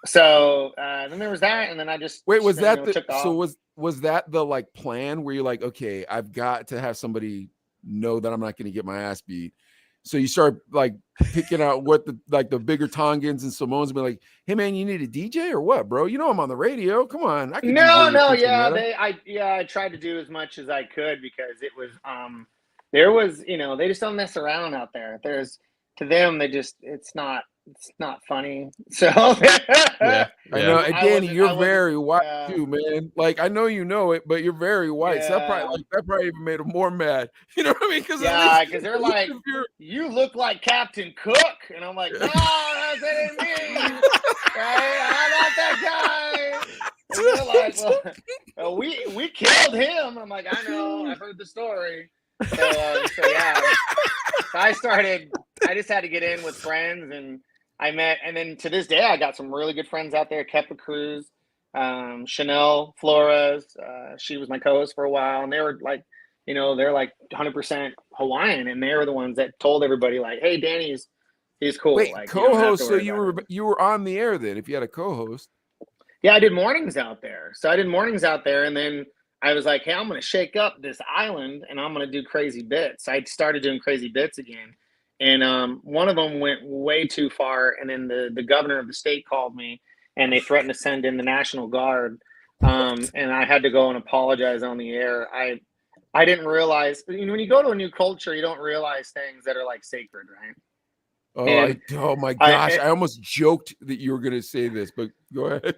So then there was that, and then I just was that the like plan where you're like, okay, I've got to have somebody know that I'm not going to get my ass beat. So you start like picking out what the bigger Tongans and Samoans be like, hey man, you need a DJ or what, bro? I'm on the radio. Come on. I tried to do as much as I could because it was they just don't mess around out there. To them, it's not funny. So I know. And Danny, you're very white too, man. Like I know you know it, but you're very white. So that probably even made them more mad. You know what I mean? Because they're like, you look like Captain Cook, and I'm like, no, that ain't me. Right? I'm not that guy. And they're like, well, we killed him. I'm like, I know. I've heard the story. So I just had to get in with friends, and I met, and then to this day, I got some really good friends out there. Kepa Cruz, Chanel Flores. She was my co-host for a while, and they were like, they're like 100% Hawaiian, and they were the ones that told everybody like, "Hey, Danny's, he's cool." Wait, like, co-host? So you were on the air then? If you had a co-host? Yeah, I did mornings out there. And then I was like, "Hey, I'm going to shake up this island, and I'm going to do crazy bits." I started doing crazy bits again. And one of them went way too far, and then the governor of the state called me, and they threatened to send in the National Guard, and I had to go and apologize on the air. I didn't realize, when you go to a new culture, you don't realize things that are like sacred, right? Oh my gosh! I almost joked that you were going to say this, but go ahead.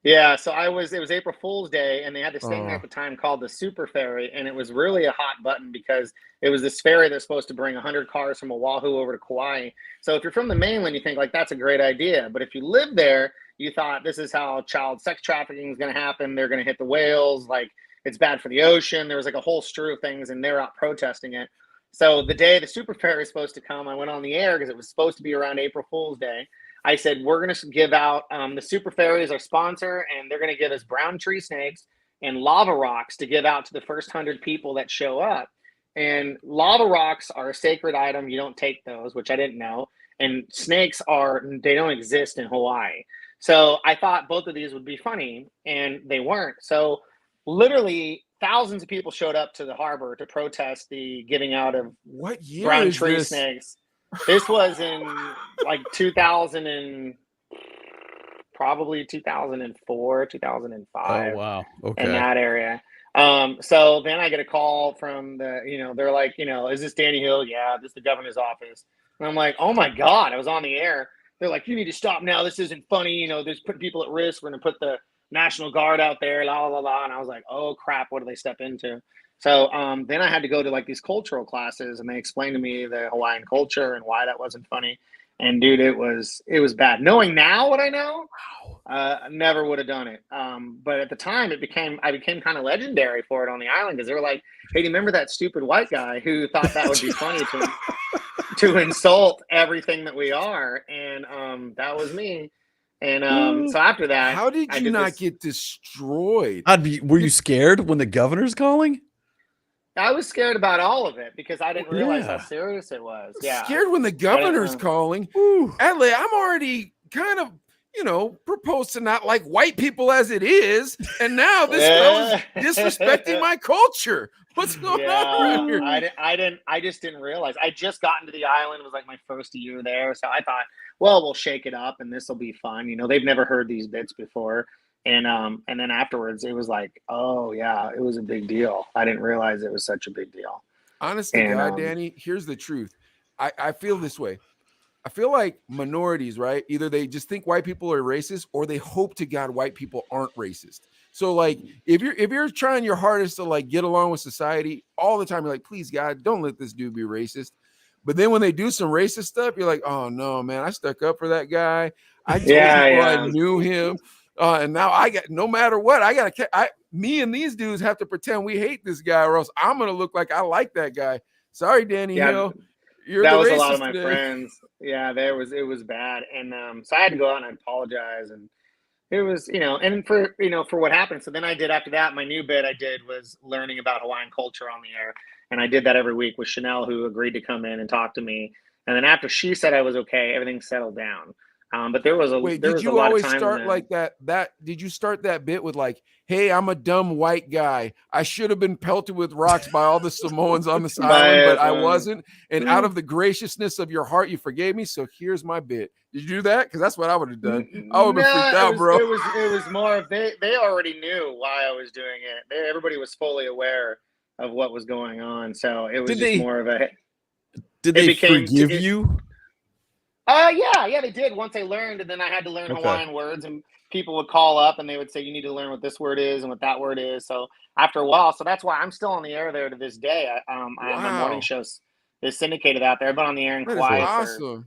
Yeah, so it was April Fool's Day, and they had this thing at the time called the Super Ferry, and it was really a hot button because it was this ferry that's supposed to bring 100 cars from Oahu over to Kauai. So if you're from the mainland, you think like that's a great idea, but if you live there, you thought this is how child sex trafficking is going to happen. They're going to hit the whales, like it's bad for the ocean. There was like a whole strew of things, and they're out protesting it. So the day the Super Ferry is supposed to come, I went on the air because it was supposed to be around April Fool's Day. I said, we're going to give out the Super Ferry is our sponsor, and they're going to give us brown tree snakes and lava rocks to give out to the first 100 people that show up. And lava rocks are a sacred item. You don't take those, which I didn't know. And snakes they don't exist in Hawaii. So I thought both of these would be funny, and they weren't. So literally thousands of people showed up to the harbor to protest the giving out of brown tree snakes. This was in like 2000 and probably 2004, 2005. Oh, wow. Okay. In that area. So then I get a call from they're like, is this Danny Hill? Yeah, this is the governor's office. And I'm like, oh my God, I was on the air. They're like, you need to stop now. This isn't funny. There's putting people at risk. We're going to put the National Guard out there, la, la, la. And I was like, oh crap, what do they step into? So then I had to go to like these cultural classes, and they explained to me the Hawaiian culture and why that wasn't funny. And dude, it was bad. Knowing now what I know, Never would have done it. But at the time, I became kind of legendary for it on the island because they were like, "Hey, do you remember that stupid white guy who thought that would be funny to insult everything that we are?" And that was me. And so after that, how did you not get destroyed? Were you scared when the governor's calling? I was scared about all of it because I didn't realize how serious it was. Yeah, Scared when the governor's calling. Adley, I'm already kind of, proposed to not like white people as it is, and now this fella's disrespecting my culture. What's going on around here? I just didn't realize. I just got into the island. It was like my first year there, so I thought, well, we'll shake it up and this will be fun. They've never heard these bits before. And then afterwards, it was like, oh yeah, it was a big deal. I didn't realize it was such a big deal. Honestly, Danny, here's the truth. I feel this way. I feel like minorities, right? Either they just think white people are racist, or they hope to God white people aren't racist. So, like, if you're trying your hardest to like get along with society all the time, you're like, please God, don't let this dude be racist. But then when they do some racist stuff, you're like, oh no, man, I stuck up for that guy. I told people I knew him. And now I got, no matter what, me and these dudes have to pretend we hate this guy, or else I'm going to look like I like that guy. Sorry, Danny Hill. That was a lot of my friends. Yeah, it was bad. And so I had to go out and apologize. And it was, and for what happened. So then after that, my new bit I did was learning about Hawaiian culture on the air. And I did that every week with Chanel, who agreed to come in and talk to me. And then after she said I was okay, everything settled down. But there was a wait. There did was you a lot always of time start like that? Did you start that bit with like, "Hey, I'm a dumb white guy. I should have been pelted with rocks by all the Samoans on this island, but I wasn't. And out of the graciousness of your heart, you forgave me. So here's my bit." Did you do that? Because that's what I would have done. I would have been freaked out, bro. It was more of they already knew why I was doing it. Everybody was fully aware of what was going on. So it was more of a. Did they forgive you? Yeah, they did once I learned, and then I had to learn Hawaiian words, and people would call up and they would say, you need to learn what this word is and what that word is. So after a while, so that's why I'm still on the air there to this day. My morning show is syndicated out there. I've been on the air in Kauai for,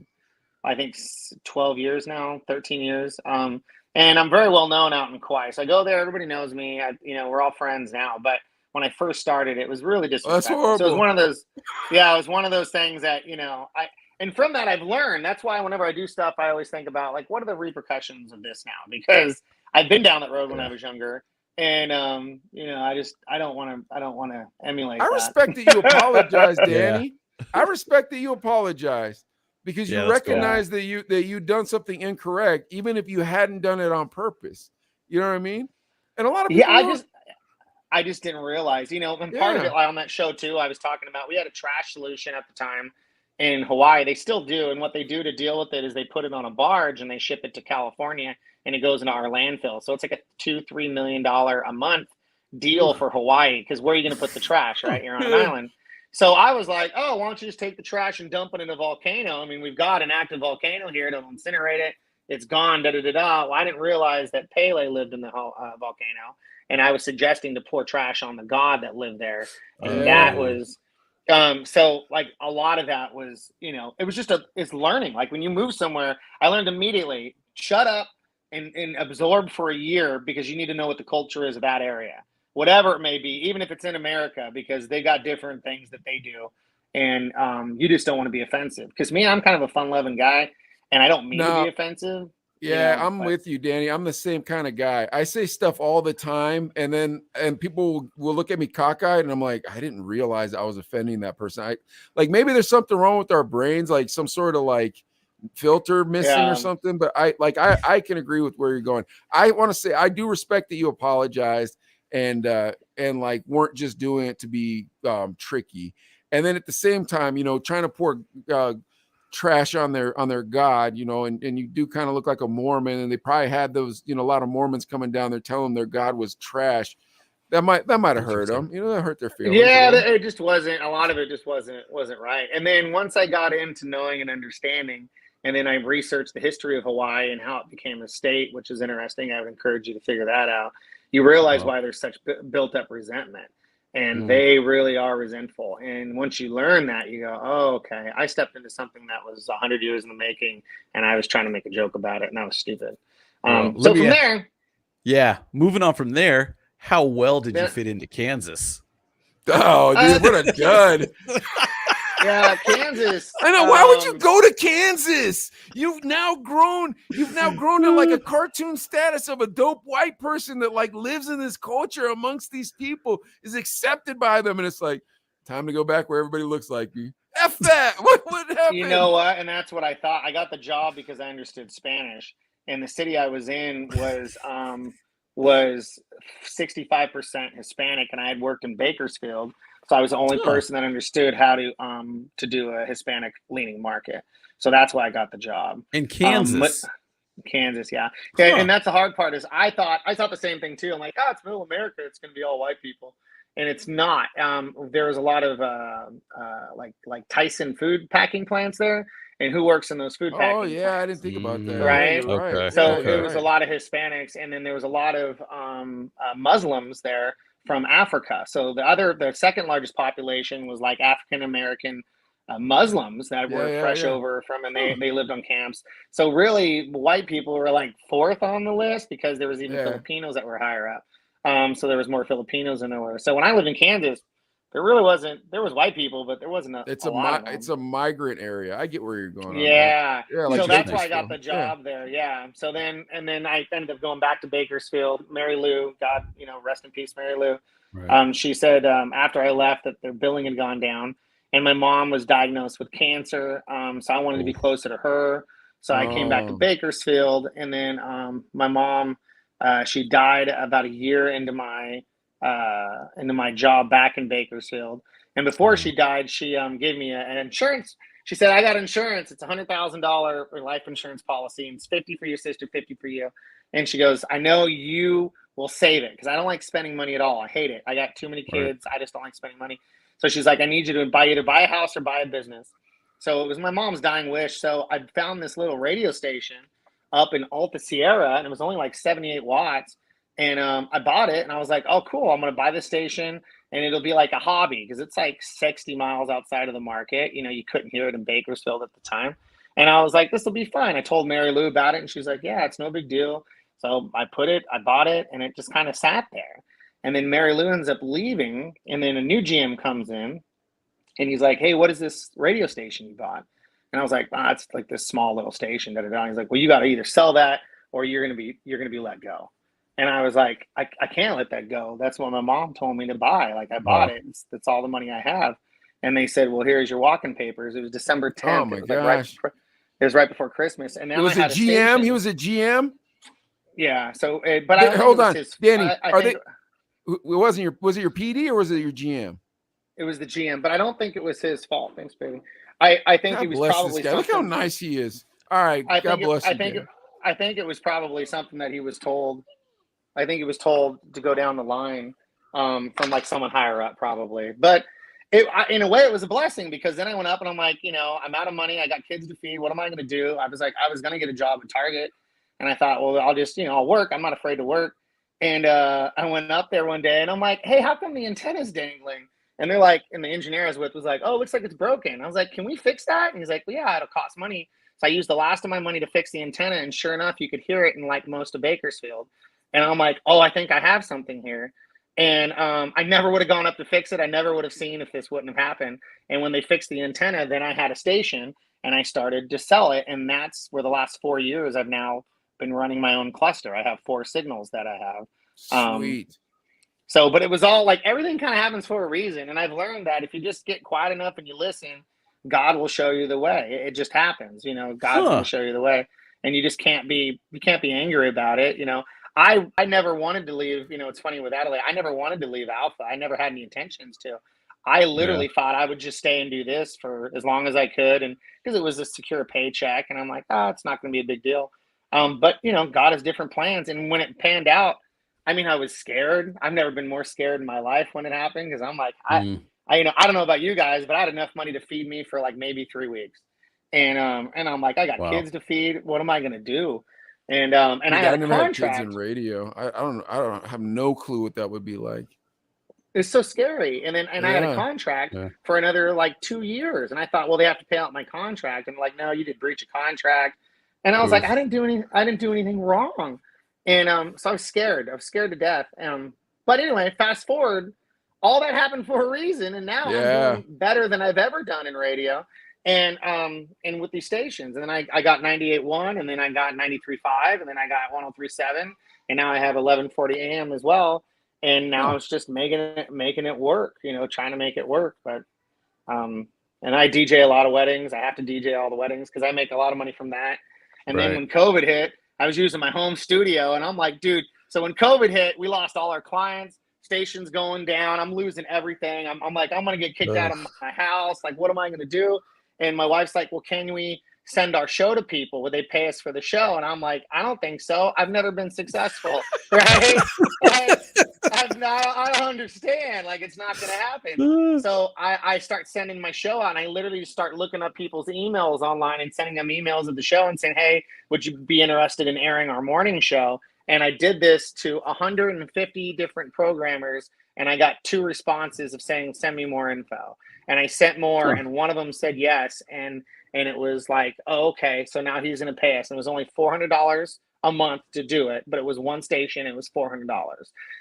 I think, 12 years now, 13 years. And I'm very well known out in Kauai. So I go there, everybody knows me. We're all friends now, but when I first started, it was really disrespectful. So it was one of those, it was one of those things that, and from that, I've learned. That's why whenever I do stuff, I always think about like, what are the repercussions of this now? Because I've been down that road when I was younger, and I don't want to emulate. I respect that you apologize, Danny. I respect that you apologize because you recognize that you done something incorrect, even if you hadn't done it on purpose. You know what I mean? And a lot of people. I just didn't realize. And part of it on that show too, I was talking about. We had a trash solution at the time. In Hawaii, they still do, and what they do to deal with it is they put it on a barge and they ship it to California, and it goes into our landfill. So it's like a $2-3 million a month deal for Hawaii, because where are you going to put the trash, right? You're on an island. So I was like, oh, why don't you just take the trash and dump it in a volcano? I mean, we've got an active volcano here. It'll incinerate it. It's gone, da-da-da-da. Well, I didn't realize that Pele lived in the volcano, and I was suggesting to pour trash on the god that lived there, and that was... so like a lot of that was, it was just it's learning. Like when you move somewhere, I learned immediately, shut up and absorb for a year, because you need to know what the culture is of that area, whatever it may be, even if it's in America, because they got different things that they do. And you just don't want to be offensive, because I'm kind of a fun loving guy, and I don't mean to be offensive. Yeah, I'm with you, Danny. I'm the same kind of guy. I say stuff all the time, and people will look at me cockeyed, and I'm like, I didn't realize I was offending that person. Maybe there's something wrong with our brains, like some sort of like filter missing or something. But I can agree with where you're going. I want to say I do respect that you apologized and like weren't just doing it to be tricky. And then at the same time, trying to pour trash on their god, and you do kind of look like a Mormon, and they probably had those, a lot of Mormons coming down there telling them their god was trash. That might have hurt them, that hurt their feelings. It just wasn't, a lot of it just wasn't right. And then once I got into knowing and understanding, and then I researched the history of Hawaii and how it became a state, which is interesting. I would encourage you to figure that out. You realize why there's such built up resentment. And they really are resentful. And once you learn that, you go, oh, okay, I stepped into something that was 100 years in the making, and I was trying to make a joke about it, and that was stupid. Well, So from there, yeah, moving on from there, how well did you Then- fit into Kansas? Oh, dude, what a dud. yeah, Kansas. I know. Why would you go to Kansas? You've now grown to like a cartoon status of a dope white person that like lives in this culture amongst these people, is accepted by them, and it's like time to go back where everybody looks like me. F that. What happened? You know what? And that's what I thought. I got the job because I understood Spanish, and the city I was in was 65% Hispanic, and I had worked in Bakersfield, so I was the only person that understood how to do a Hispanic leaning market. So that's why I got the job In Kansas. Kansas, yeah. And that's the hard part is I thought the same thing too. I'm like, oh, it's middle America, it's gonna be all white people. And it's not. There was a lot of like Tyson food packing plants there, and who works in those food packing Oh yeah, plants? I didn't think about that. Right? Yeah, you're right. Okay. So Yeah, it was a lot of Hispanics, and then there was a lot of Muslims there from Africa. So the second largest population was like African American Muslims that were fresh over from, and they lived on camps. So really, white people were like fourth on the list because there was even Filipinos that were higher up. So there was more Filipinos than there were. So when I lived in Kansas, there really wasn't. There was white people, but there wasn't a lot of them. It's a migrant area. I get where you're going. Yeah. Like so that's why I got the job there. Yeah. So then I ended up going back to Bakersfield. Mary Lou, God, rest in peace, Mary Lou. Right. She said after I left that their billing had gone down, and my mom was diagnosed with cancer. So I wanted to be closer to her. So I came back to Bakersfield, and then my mom, she died about a year into my job back in Bakersfield. And before she died, she gave me an insurance. She said, I got insurance. It's $100,000 life insurance policy. And it's 50 for your sister, 50 for you. And she goes, I know you will save it because I don't like spending money at all. I hate it. I got too many kids. Right. I just don't like spending money. So she's like, I need you to either buy a house or buy a business. So it was my mom's dying wish. So I found this little radio station up in Alta Sierra, and it was only like 78 watts. And I bought it, and I was like, oh, cool. I'm going to buy this station, and it'll be like a hobby because it's like 60 miles outside of the market. You couldn't hear it in Bakersfield at the time. And I was like, this will be fine. I told Mary Lou about it, and she was like, yeah, it's no big deal. So I bought it, and it just kind of sat there. And then Mary Lou ends up leaving, and then a new GM comes in, and he's like, hey, what is this radio station you bought? And I was like, it's like this small little station. Da-da-da. He's like, well, you got to either sell that or you're gonna be let go. And I was like, I can't let that go. That's what my mom told me to buy. Like I bought it. That's all the money I have. And they said, well, here's your walking papers. It was December 10th. Oh my gosh. It was right before Christmas. And now it was a GM. He was a GM. Yeah. So, but I hold on, Danny. Was it your PD or was it your GM? It was the GM, but I don't think it was his fault. Thanks, baby. I think he was probably. Look how nice he is. All right. God bless you. I think it was probably something that he was told. I think he was told to go down the line from like someone higher up, probably. But in a way, it was a blessing because then I went up and I'm like, I'm out of money. I got kids to feed. What am I going to do? I was going to get a job at Target. And I thought, well, I'll just, I'll work. I'm not afraid to work. And I went up there one day and I'm like, hey, how come the antenna's dangling? And they're like, and the engineer I was with was like, oh, it looks like it's broken. I was like, can we fix that? And he's like, well, yeah, it'll cost money. So I used the last of my money to fix the antenna. And sure enough, you could hear it in like most of Bakersfield. And I'm like, oh, I think I have something here. And I never would have gone up to fix it. I never would have seen if this wouldn't have happened. And when they fixed the antenna, then I had a station and I started to sell it. And that's where the last 4 years I've now been running my own cluster. I have 4 signals that I have. Sweet. So, but it was all like everything kind of happens for a reason. And I've learned that if you just get quiet enough and you listen, God will show you the way. It just happens, God's going to show you the way. And you just can't be angry about it. I never wanted to leave, it's funny with Adelaide, I never wanted to leave Alpha. I never had any intentions to. I literally thought I would just stay and do this for as long as I could. And because it was a secure paycheck and I'm like, it's not going to be a big deal. But God has different plans. And when it panned out, I mean, I was scared. I've never been more scared in my life when it happened. Cause I'm like, I don't know about you guys, but I had enough money to feed me for like maybe 3 weeks. And I'm like, I got kids to feed. What am I going to do? And I had a contract. Kids in radio. I don't have no clue what that would be like. It's so scary. And I had a contract for another like 2 years. And I thought, well, they have to pay out my contract. And like, no, you did breach of contract. And I was like, Oof. I didn't do anything wrong. And so I was scared. I was scared to death. But anyway, fast forward, all that happened for a reason, and now I'm Yeah. doing better than I've ever done in radio, and with these stations. And then I got 98.1, and then I got 93.5, and then I got 103.7, and now I have 1140 AM as well. And now it's just making it work, trying to make it work. But and I DJ a lot of weddings. I have to DJ all the weddings because I make a lot of money from that. And then Right. when COVID hit, I was using my home studio, and I'm like, dude. So when COVID hit, we lost all our clients. Stations going down. I'm losing everything. I'm like, I'm gonna get kicked out of my house. Like, what am I gonna do? And my wife's like, well, can we send our show to people? Would they pay us for the show? And I'm like, I don't think so. I've never been successful, right? I don't understand. Like, it's not gonna happen. So I start sending my show out, and I literally just start looking up people's emails online and sending them emails of the show and saying, hey, would you be interested in airing our morning show? And I did this to 150 different programmers, and I got 2 responses of saying, send me more info. And I sent more, and one of them said yes. And it was like, oh, okay, so now he's going to pay us. And it was only $400 a month to do it, but it was one station. It was $400.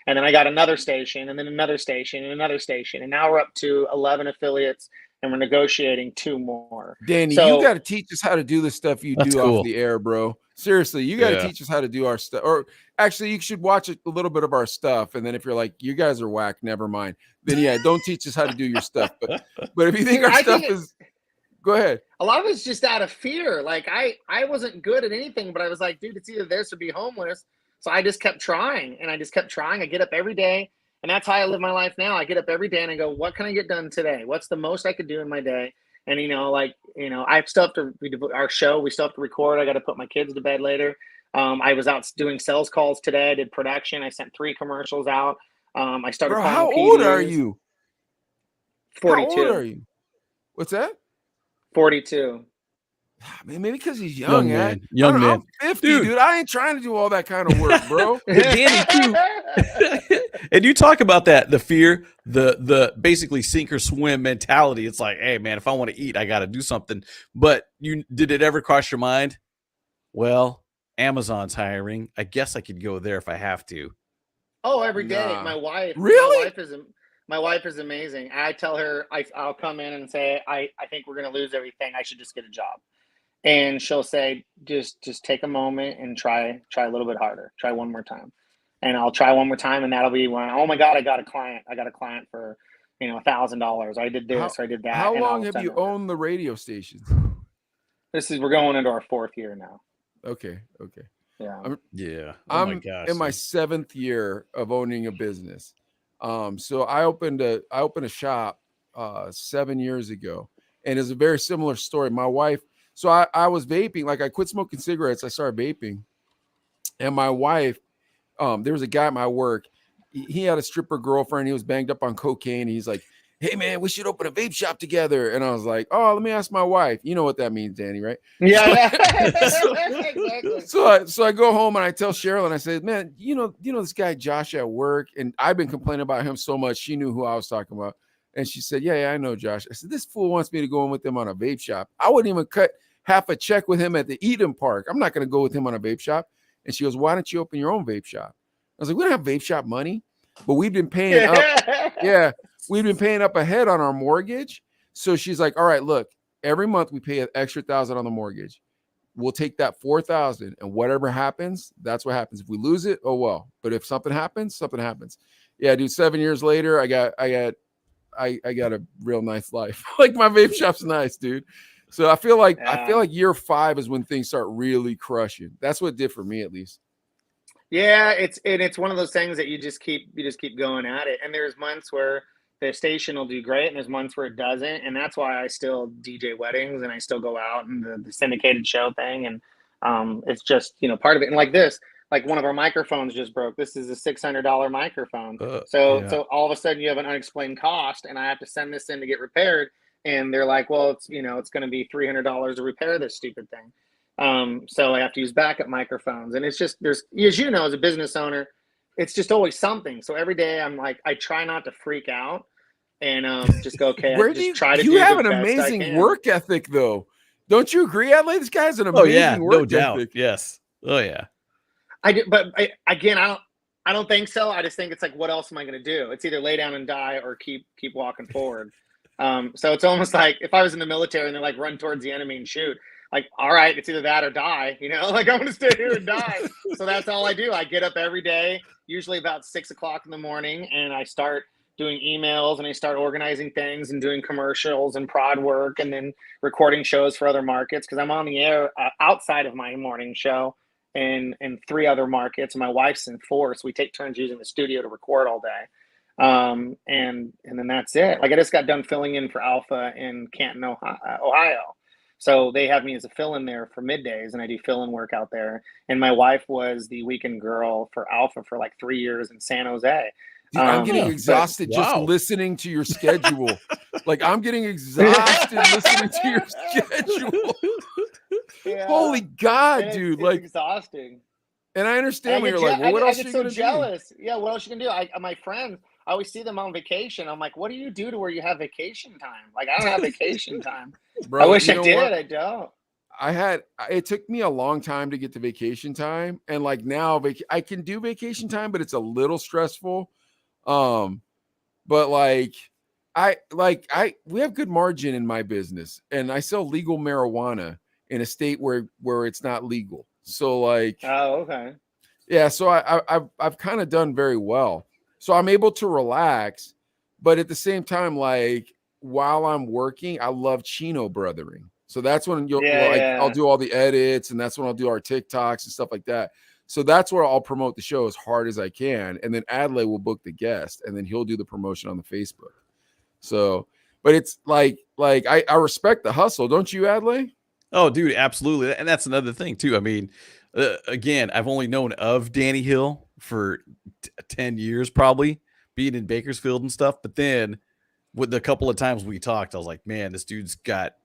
And then I got another station, and then another station, and another station. And now we're up to 11 affiliates, and we're negotiating 2 more. Danny, So, you got to teach us how to do the stuff you do cool. off the air, bro. Seriously, you got to teach us how to do our stuff. Or actually, you should watch a little bit of our stuff, and then if you're like, you guys are whack, never mind. Then yeah, don't teach us how to do your stuff. But if you think our stuff is, go ahead. A lot of it's just out of fear. Like I wasn't good at anything, but I was like, dude, it's either this or be homeless. So I just kept trying, and I just kept trying. I get up every day, and that's how I live my life now. I get up every day and I go, what can I get done today? What's the most I could do in my day? And I still have to our show. We still have to record. I got to put my kids to bed later. I was out doing sales calls today. I did production. I sent 3 commercials out. I started. Bro, how old are you? 42. How old are you? What's that? 42. Man, maybe because he's young, man. Young man. I'm 50, dude. I ain't trying to do all that kind of work, bro. Danny, too. And you talk about that, the fear, the basically sink or swim mentality. It's like, hey, man, if I want to eat, I got to do something. But did it ever cross your mind? Well, Amazon's hiring. I guess I could go there if I have to. Oh, every day. Nah. My wife. Really? My wife is amazing. I tell her I'll come in and say I think we're gonna lose everything. I should just get a job, and she'll say just take a moment and try a little bit harder. Try one more time, and I'll try one more time, and that'll be when oh my god, I got a client. I got a client for $1,000. I did this. I did that. How long have you owned the radio stations? We're going into our 4th year now. Okay. Yeah. Oh I'm in my 7th year of owning a business. So I opened a shop 7 years ago, and it's a very similar story. My wife, so I was vaping, like I quit smoking cigarettes, I started vaping, and my wife, there was a guy at my work, he had a stripper girlfriend, he was banged up on cocaine, he's like, hey man, we should open a vape shop together. And I was like, oh, let me ask my wife. You know what that means, Danny, right? Yeah. Exactly. So I go home and I tell Cheryl, and I say, man, you know this guy Josh at work, and I've been complaining about him so much. She knew who I was talking about, and she said, yeah, I know Josh. I said, this fool wants me to go in with him on a vape shop. I wouldn't even cut half a check with him at the Eden Park. I'm not going to go with him on a vape shop. And she goes, why don't you open your own vape shop? I was like, we don't have vape shop money, but we've been paying up. Yeah, we've been paying up ahead on our mortgage. So she's like, all right, look, every month we pay an extra $1,000 on the mortgage. We'll take that $4,000, and whatever happens, that's what happens. If we lose it, oh well. But if something happens, something happens. Yeah, dude. 7 years later, I got a real nice life. Like my vape shop's nice, dude. So I feel like year 5 is when things start really crushing. That's what it did for me, at least. Yeah, it's one of those things that you just keep going at it. And there's months where the station will do great, and there's months where it doesn't. And that's why I still DJ weddings, and I still go out and the syndicated show thing. And it's just, part of it. And like this, like one of our microphones just broke. This is a $600 microphone. So all of a sudden you have an unexplained cost, and I have to send this in to get repaired. And they're like, well, it's going to be $300 to repair this stupid thing. So I have to use backup microphones, and it's just, there's, as you know, as a business owner, it's just always something. So every day I'm like, I try not to freak out and just go, okay, You have an amazing work ethic though. Don't you agree, Adley? This guy's an amazing Oh yeah, work no doubt. ethic. Yes. Oh yeah. I do, but again, I don't think so. I just think it's like, what else am I going to do? It's either lay down and die or keep walking forward. So it's almost like if I was in the military and they're like run towards the enemy and shoot, like, all right, it's either that or die, like I'm going to stay here and die. So that's all I do. I get up every day, usually about 6 o'clock in the morning, and I start doing emails and I start organizing things and doing commercials and prod work and then recording shows for other markets. Cause I'm on the air outside of my morning show in 3 other markets. My wife's in 4. So we take turns using the studio to record all day. And then that's it. Like I just got done filling in for Alpha in Canton, Ohio. So they have me as a fill-in there for middays, and I do fill-in work out there. And my wife was the weekend girl for Alpha for like 3 years in San Jose. Dude, I'm getting exhausted just listening to your schedule. Like I'm getting exhausted listening to your schedule. Yeah. Holy God, It's dude! Like exhausting. And I understand when you're like, well, what else are you so gonna jealous. do? Yeah, what else you can do? My friends, I always see them on vacation. I'm like, what do you do to where you have vacation time? Like, I don't have vacation time. Bro, I wish I know did. what? I don't. It took me a long time to get to vacation time, and like now, I can do vacation time, but it's a little stressful. But like, we have good margin in my business, and I sell legal marijuana in a state where it's not legal. So like, oh, okay. Yeah, so I've kind of done very well. So I'm able to relax, but at the same time, like while I'm working, I love Chino brothering. So that's when I'll do all the edits, and that's when I'll do our TikToks and stuff like that. So that's where I'll promote the show as hard as I can, and then Adley will book the guest, and then he'll do the promotion on the Facebook. So, but it's like I respect the hustle, don't you, Adley? Oh, dude, absolutely, and that's another thing too. I mean, again, I've only known of Danny Hill for 10 years, probably being in Bakersfield and stuff. But then with the couple of times we talked, I was like, man, this dude's got,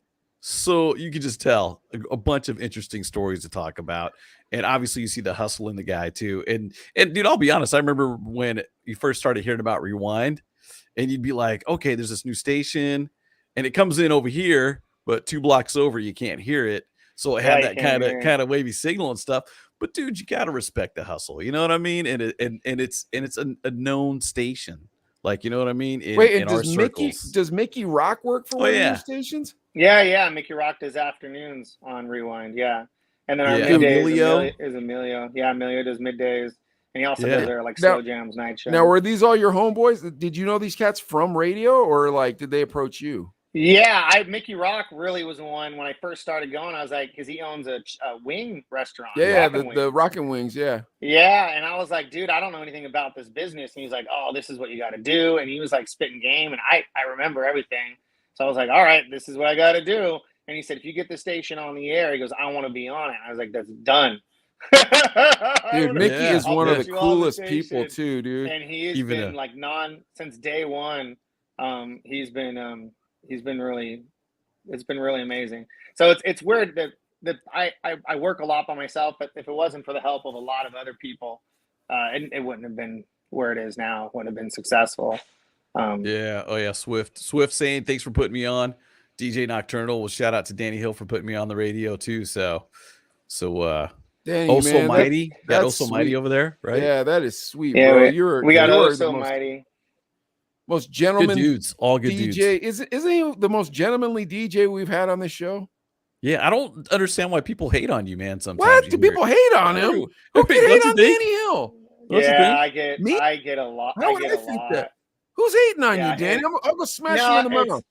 so you could just tell a bunch of interesting stories to talk about. And obviously you see the hustle in the guy too. And dude, I'll be honest. I remember when you first started hearing about Rewind and you'd be like, okay, there's this new station and it comes in over here, but 2 blocks over, you can't hear it. So it had that kind of wavy signal and stuff. But dude, you got to respect the hustle. You know what I mean? And it's a known station. Like, you know what I mean? Does Mickey Rock work for one of your stations? Yeah. Mickey Rock does afternoons on Rewind. Yeah. And then our middays is Emilio. Yeah, Emilio does middays. And he also does their like Slow Jams night show. Now, were these all your homeboys? Did you know these cats from radio, or like did they approach you? Yeah, Mickey Rock really was the one when I first started going. I was like, because he owns a wing restaurant. Yeah, the Rockin' Wings. Yeah. Yeah, and I was like, dude, I don't know anything about this business. And he's like, oh, this is what you got to do. And he was like spitting game, and I remember everything. So I was like, all right, this is what I got to do. And he said, if you get the station on the air, he goes, I want to be on it. I was like, that's done. Dude, Mickey is one of the coolest people too, dude. And he has been like since day one. He's been really, it's been really amazing. So it's weird that I work a lot by myself, but if it wasn't for the help of a lot of other people, it wouldn't have been where it is now. Wouldn't have been successful. Swift saying thanks for putting me on. DJ Nocturnal. Well, shout out to Danny Hill for putting me on the radio too. So Danny, Also man, Mighty. Got Also sweet. Mighty over there, right? Yeah, that is sweet, yeah, bro. We got Also Mighty. Most gentleman good dudes, all good DJ. dudes. Isn't he the most gentlemanly DJ we've had on this show? Yeah, I don't understand why people hate on you, man. Sometimes what do people hate on him? Who can hate on Danny Hill? Yeah, I get a lot. How would I think that? Who's hating on you, Danny? I'll go smash you in the mouth.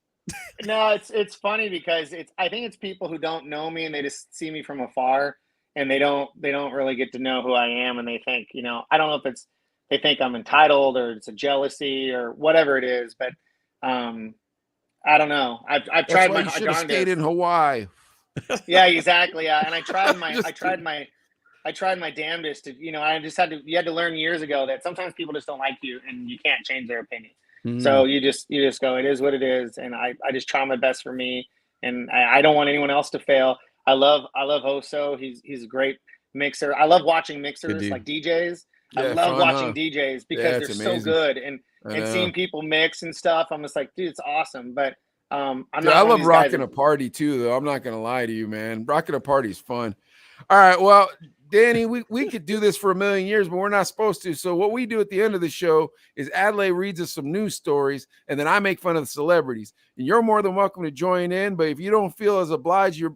No, it's funny because I think it's people who don't know me and they just see me from afar and they don't really get to know who I am, and they think, I don't know if it's they think I'm entitled or it's a jealousy or whatever it is, but I don't know. I've tried my should have stayed in Hawaii. Yeah, exactly. Yeah, and I tried my damnedest to, I just you had to learn years ago that sometimes people just don't like you and you can't change their opinion. So you just go, it is what it is. And I just try my best for me. And I don't want anyone else to fail. I love Oso. He's a great mixer. I love watching mixers like DJs. Yeah, I love watching DJs because they're so good. And seeing people mix and stuff, I'm just like, dude, it's awesome. But Dude, I love rocking a party too, though. I'm not gonna lie to you, man. Rocking a party is fun. All right, well, Danny, we could do this for a million years, but we're not supposed to. So what we do at the end of the show is Adelaide reads us some news stories, and then I make fun of the celebrities. And you're more than welcome to join in. But if you don't feel as obliged, you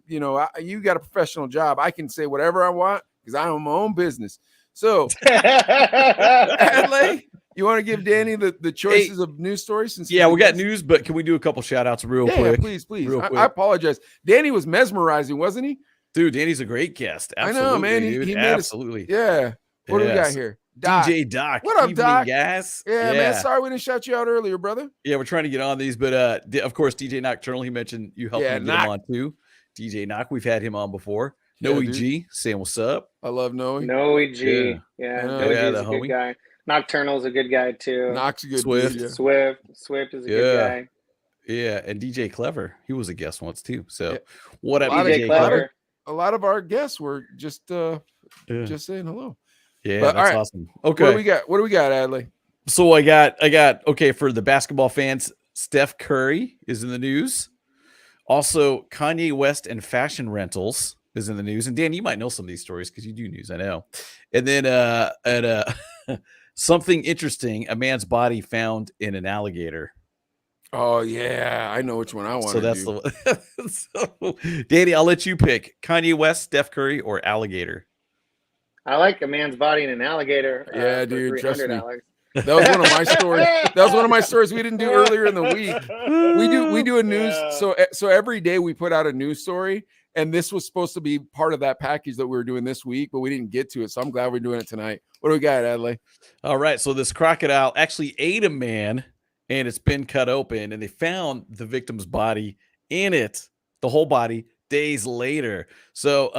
got a professional job. I can say whatever I want because I own my own business. So Adelaide, you want to give Danny the choices of news stories? We got news, but can we do a couple shout outs real quick? Yeah, please. I apologize. Danny was mesmerizing, wasn't he? Dude, Danny's a great guest. Absolutely, I know, man. He absolutely. Yeah. What do we got here? Doc. DJ Doc. What up, Doc? Guys? Yeah, man. Sorry we didn't shout you out earlier, brother. Yeah, we're trying to get on these, but of course, DJ Nocturnal, he mentioned you helped him get him on too. DJ Knock, we've had him on before. Noe G, saying what's up. I love Noe. Noe G. Yeah, Noe G is a good guy. Nocturnal's a good guy too. Knock's a good Swift. dude, yeah. Swift is a good guy. Yeah, and DJ Clever, he was a guest once too. So what up, DJ Clever? A lot of our guests were just saying hello. Yeah, but, that's awesome. Okay, what do we got, Adley? So I got okay for the basketball fans. Steph Curry is in the news. Also, Kanye West and fashion rentals is in the news. And Dan, you might know some of these stories because you do news, I know. And then something interesting: a man's body found in an alligator. Oh yeah, I know which one I want. So that's the Danny. I'll let you pick Kanye West, Steph Curry, or alligator. I like a man's body in an alligator. Yeah, dude, trust me. That was one of my stories. That was one of my stories we didn't do earlier in the week. We do a news. So every day we put out a news story, and this was supposed to be part of that package that we were doing this week, but we didn't get to it. So I'm glad we're doing it tonight. What do we got, Adley? All right. So this crocodile actually ate a man. And it's been cut open, and they found the victim's body in it, the whole body, days later. So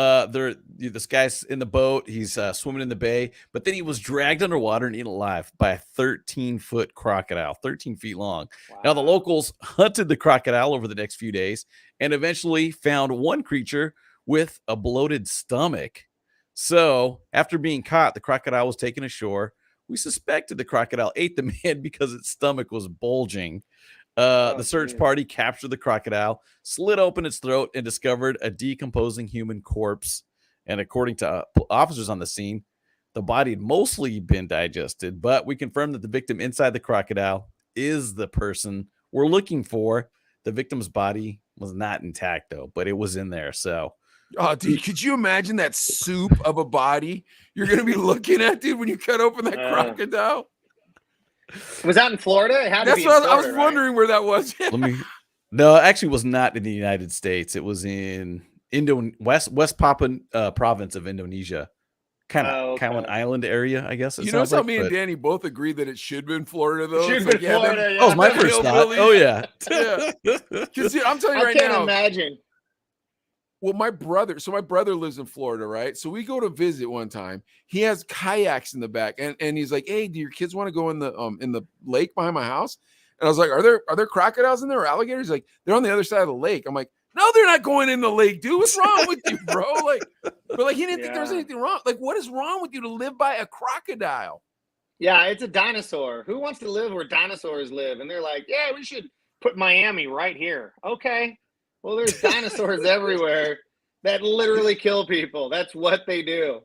this guy's in the boat. He's swimming in the bay, but then he was dragged underwater and eaten alive by a 13-foot crocodile, 13 feet long. Wow. Now, the locals hunted the crocodile over the next few days and eventually found one creature with a bloated stomach. So after being caught, the crocodile was taken ashore. We suspected the crocodile ate the man because its stomach was bulging. The search party captured the crocodile, slit open its throat, and discovered a decomposing human corpse. And according to officers on the scene, the body had mostly been digested, but we confirmed that the victim inside the crocodile is the person we're looking for. The victim's body was not intact, though, but it was in there. So, oh, dude, could you imagine that soup of a body you're going to be looking at, dude, when you cut open that crocodile? Was that in Florida? It had to be in Florida, I was wondering where that was. No, it actually was not in the United States. It was in West Papua province of Indonesia. Kind of an island area, I guess. You know how me and Danny both agreed that it should have been Florida, though? Should have been Florida, That was my first thought. Oh, yeah. Because I'm telling you right now. I can't imagine. Well, my brother lives in Florida, right? So we go to visit one time. He has kayaks in the back, and he's like, "Hey, do your kids want to go in the lake behind my house?" And I was like, "Are there crocodiles in there or alligators?" He's like, "They're on the other side of the lake." I'm like, "No, they're not going in the lake, dude. What's wrong with you, bro?" But he didn't think there was anything wrong. Like, what is wrong with you to live by a crocodile? Yeah, it's a dinosaur. Who wants to live where dinosaurs live? And they're like, "Yeah, we should put Miami right here." Okay. Well, there's dinosaurs everywhere that literally kill people. That's what they do.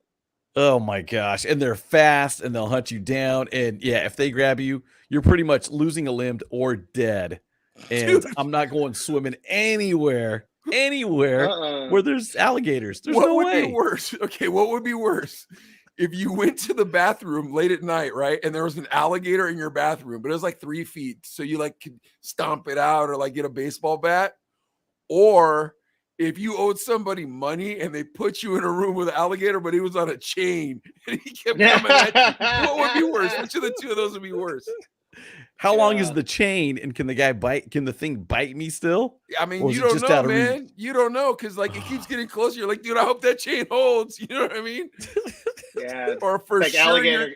Oh my gosh. And they're fast and they'll hunt you down. And yeah, if they grab you, you're pretty much losing a limb or dead. And dude, I'm not going swimming anywhere where there's alligators. There's no way. What would be worse? Okay, what would be worse? If you went to the bathroom late at night, right, and there was an alligator in your bathroom, but it was like 3 feet, so you could stomp it out or get a baseball bat. Or if you owed somebody money and they put you in a room with an alligator, but he was on a chain and he kept coming at you, what would be worse? Which of the two of those would be worse? How long is the chain, and can the guy bite? Can the thing bite me still? I mean, you don't know, man. You don't know because it keeps getting closer. You're like, dude, I hope that chain holds. You know what I mean? Yeah. Or for like sure,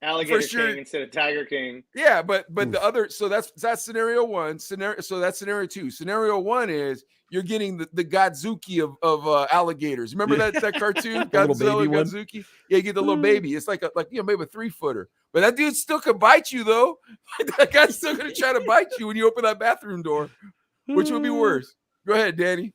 Alligator King instead of Tiger King. Yeah, but the other, so that's scenario one. So that's scenario two. Scenario one is you're getting the Godzuki of alligators. Remember that cartoon, Godzilla Godzuki? Yeah, you get the little baby. It's like maybe a 3-footer. But that dude still could bite you though. That guy's still gonna try to bite you when you open that bathroom door. Which would be worse? Go ahead, Danny.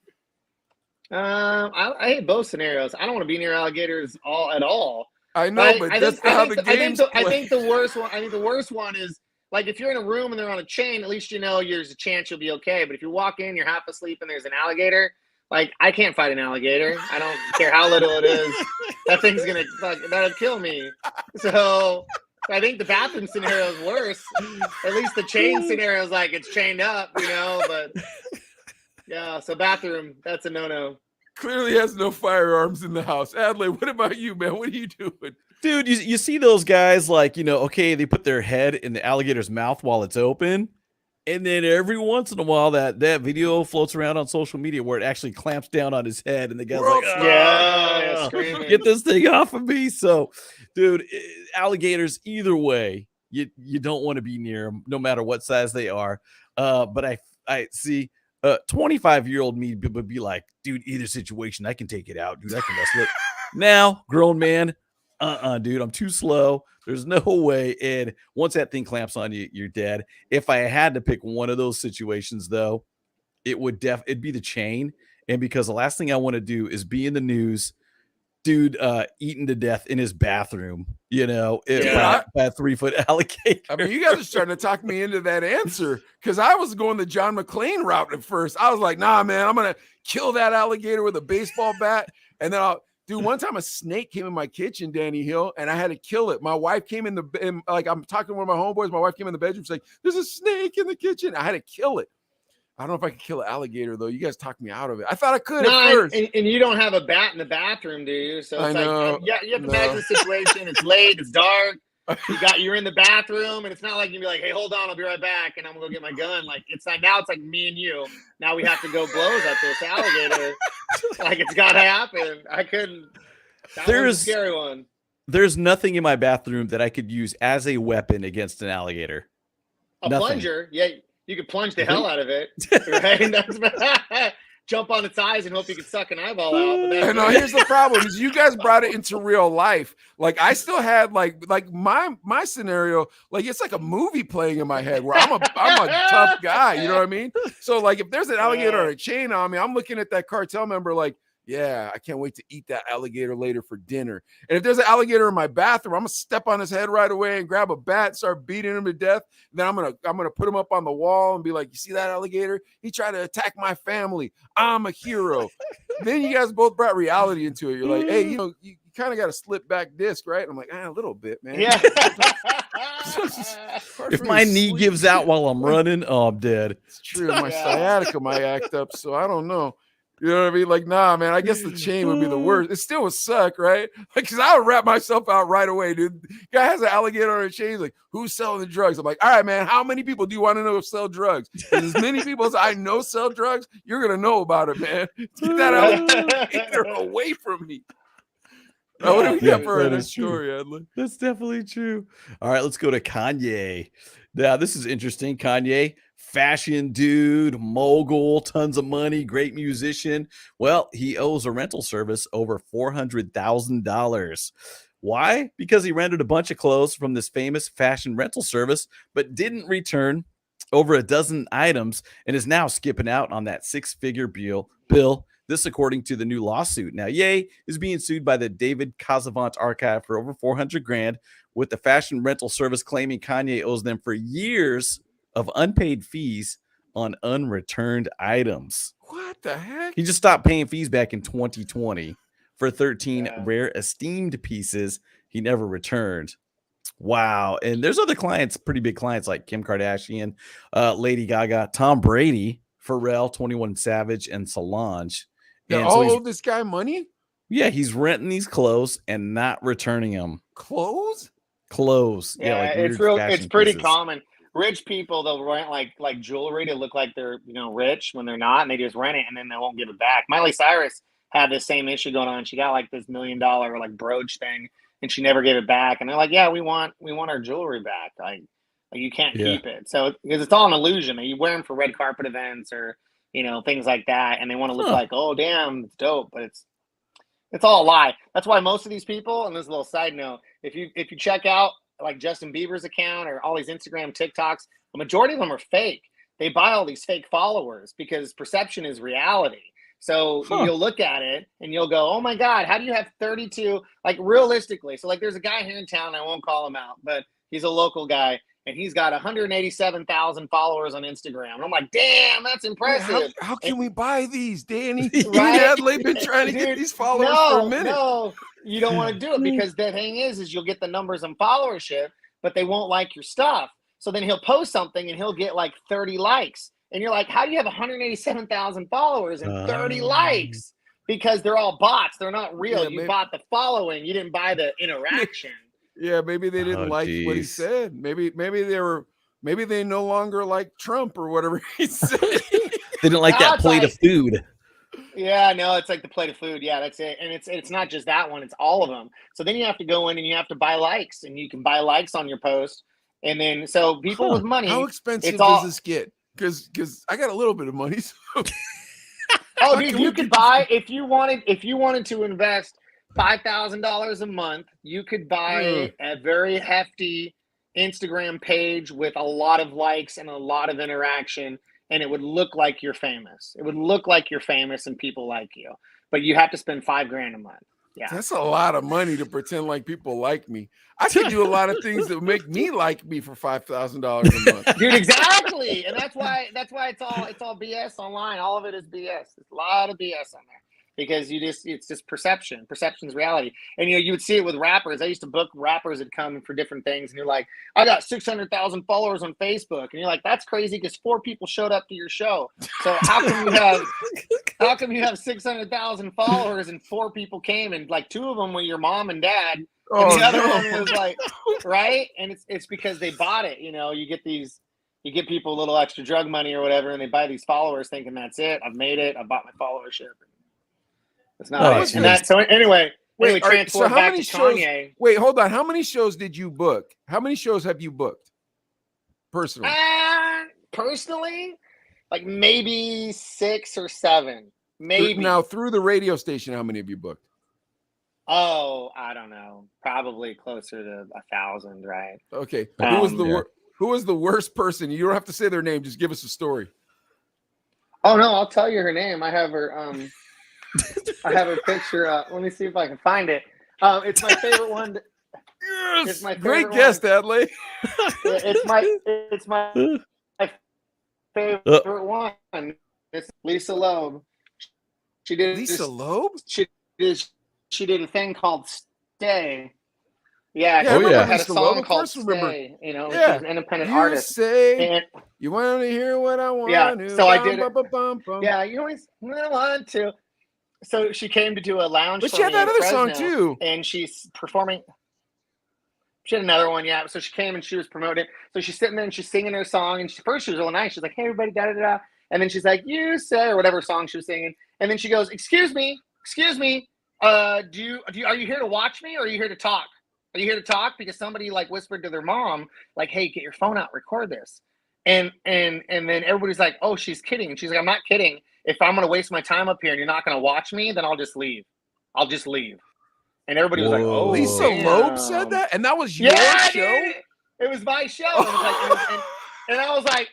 I hate both scenarios. I don't want to be near alligators at all. I know, but that's not how the game's I think the worst one. I think the worst one is like if you're in a room and they're on a chain. At least you know there's a chance you'll be okay. But if you walk in, you're half asleep, and there's an alligator. Like I can't fight an alligator. I don't care how little it is. That thing's that'll kill me. So I think the bathroom scenario is worse. At least the chain scenario is like it's chained up, But yeah, so bathroom, that's a no-no. Clearly has no firearms in the house. Adley, what about you, man? What are you doing? Dude, you see those guys like, okay, they put their head in the alligator's mouth while it's open. And then every once in a while that video floats around on social media where it actually clamps down on his head and the guy's like, yeah, screaming. Get this thing off of me. So, dude, alligators, either way, you don't want to be near them, no matter what size they are. But I see 25-year-old me would be like, dude, either situation, I can take it out, dude. I can wrestle it. Now, grown man, dude, I'm too slow. There's no way. And once that thing clamps on you, you're dead. If I had to pick one of those situations, though, it'd be the chain. And because the last thing I want to do is be in the news, dude, eaten to death in his bathroom, by a 3-foot alligator. I mean, you guys are starting to talk me into that answer because I was going the John McClane route at first. I was like, nah, man, I'm going to kill that alligator with a baseball bat. And then one time a snake came in my kitchen, Danny Hill, and I had to kill it. My wife came I'm talking to one of my homeboys. My wife came in the bedroom. She's like, there's a snake in the kitchen. I had to kill it. I don't know if I can kill an alligator, though. You guys talked me out of it. I thought I could at first. And you don't have a bat in the bathroom, do you? So it's you have to imagine the situation. It's late. It's dark. You're in the bathroom, and it's not like you can be like, hey, hold on, I'll be right back, and I'm going to go get my gun. Like, it's like, now it's like me and you. Now we have to go blows at this alligator. Like, it's got to happen. I couldn't. That was a scary one. There's nothing in my bathroom that I could use as a weapon against an alligator. Nothing. Plunger? Yeah. You could plunge the hell out of it, right? Jump on its eyes and hope you can suck an eyeball out. And here's the problem: is you guys brought it into real life. Like I still had like my scenario, like it's like a movie playing in my head where I'm a tough guy. You know what I mean? So like if there's an alligator or a chain on me, I'm looking at that cartel member like, yeah, I can't wait to eat that alligator later for dinner. And if there's an alligator in my bathroom, I'm gonna step on his head right away and grab a bat, and start beating him to death. And then I'm gonna put him up on the wall and be like, you see that alligator? He tried to attack my family. I'm a hero. Then you guys both brought reality into it. You're like, hey, you kind of got a slip back disc, right? And I'm like, a little bit, man. Yeah. If my knee gives out while I'm running, I'm dead. It's true. My sciatica might act up, so I don't know. You know what I mean? Like, nah, man, I guess the chain would be the worst. It still would suck, right? Like, because I would wrap myself out right away, dude. Guy has an alligator on a chain. He's like, who's selling the drugs? I'm like, all right, man, how many people do you want to know sell drugs? As many people as I know sell drugs, you're going to know about it, man. Get that alligator away from me. What do we got for our next story, Adley? That's definitely true. All right, let's go to Kanye. Now, this is interesting. Kanye, fashion dude, mogul, tons of money, great musician. Well, he owes a rental service over $400,000. Why? Because he rented a bunch of clothes from this famous fashion rental service, but didn't return over a dozen items and is now skipping out on that six-figure bill. This according to the new lawsuit. Now, Ye is being sued by the David Casavant Archive for over $400,000, with the fashion rental service claiming Kanye owes them for years of unpaid fees on unreturned items. What the heck? He just stopped paying fees back in 2020 for 13 rare esteemed pieces he never returned. Wow. And there's other clients, pretty big clients like Kim Kardashian, Lady Gaga, Tom Brady, Pharrell, 21 Savage, and Solange. They all owe this guy money? Yeah, he's renting these clothes and not returning them. Clothes? Yeah, like it's pretty common. Rich people, they'll rent like jewelry to look like they're rich when they're not, and they just rent it and then they won't give it back. Miley Cyrus had this same issue going on. She got like this $1 million like brooch thing, and she never gave it back. And they're like, yeah, we want our jewelry back. Like you can't keep it. So because it's all an illusion. You wear them for red carpet events or things like that, and they want to look like, oh damn, it's dope, but it's all a lie. That's why most of these people, and this is a little side note, if you check out like Justin Bieber's account or all these Instagram TikToks, the majority of them are fake. they buy all these fake followers because perception is reality. So you'll look at it and you'll go, oh my God, how do you have 32? Like realistically. So like there's a guy here in town, I won't call him out, but he's a local guy and he's got 187,000 followers on Instagram. And I'm like, damn, that's impressive. How can we buy these, Danny? Right? Adley been trying to get these followers for a minute. No, you don't want to do it because the thing is you'll get the numbers and followership, but they won't like your stuff. So then he'll post something and he'll get like 30 likes. And you're like, how do you have 187,000 followers and 30 likes? Because they're all bots. They're not real. Yeah, you bought the following. You didn't buy the interaction. Yeah, maybe they didn't like what he said. Maybe they no longer like Trump or whatever he said. They didn't like that plate of food. Yeah, no, it's like the plate of food. Yeah, that's it. And it's not just that one. It's all of them. So then you have to go in and you have to buy likes. And you can buy likes on your post. And then so people with money. How expensive does this get? Because I got a little bit of money. So. Oh, dude, you could buy if you wanted to invest $5,000 a month, you could buy a very hefty Instagram page with a lot of likes and a lot of interaction, and it would look like you're famous. It would look like you're famous and people like you, but you have to spend $5,000 a month. Yeah, that's a lot of money to pretend like people like me. I could do a lot of things that make me like me for $5,000 a month, dude. Exactly, and that's why it's all BS online. All of it is BS. There's a lot of BS on there because it's just perception. Perception's reality, and you would see it with rappers. I used to book rappers that come for different things, and you're like, I got 600,000 followers on Facebook, and you're like, that's crazy because 4 people showed up to your show. So how come you have 600,000 followers and 4 people came, and like 2 of them were your mom and dad. And the other one was like, right? And it's because they bought it. You get people a little extra drug money or whatever, and they buy these followers thinking that's it. I've made it. I bought my followership. It's not it. And that. So anyway, transport back to Kanye. Wait, hold on. How many shows did you book? How many shows have you booked personally? Personally, like maybe 6 or 7. Maybe. Now through the radio station, how many have you booked? Oh, I don't know. Probably closer to 1,000, right? Okay. Who was the worst person? You don't have to say their name. Just give us a story. Oh no, I'll tell you her name. I have her. I have her picture up. Let me see if I can find it. It's my favorite one. Yes, it's my great guest, Adley. It's my favorite one. It's Lisa Loeb. She did Lisa Loeb. She did a thing called Stay. Yeah, had a song called Stay. She's an independent artist. Say, you want to hear what I want? Yeah, so I did it. Bum. Yeah, you always want to. So she came to do a lounge. But she had that other song too, and she's performing. She had another one, yeah. So she came and she was promoting. So she's sitting there and she's singing her song. And first she was really nice. She's like, "Hey, everybody, da da da." And then she's like, "You say," or whatever song she was singing. And then she goes, "Excuse me. Are you here to watch me or are you here to talk? Are you here to talk?" Because somebody like whispered to their mom, like, "Hey, get your phone out, record this." And then everybody's like, "Oh, she's kidding." And she's like, "I'm not kidding. If I'm gonna waste my time up here and you're not gonna watch me, then I'll just leave. And everybody was like, "Oh, Lisa Loeb said that, and that was your show. It was my show. And I was like,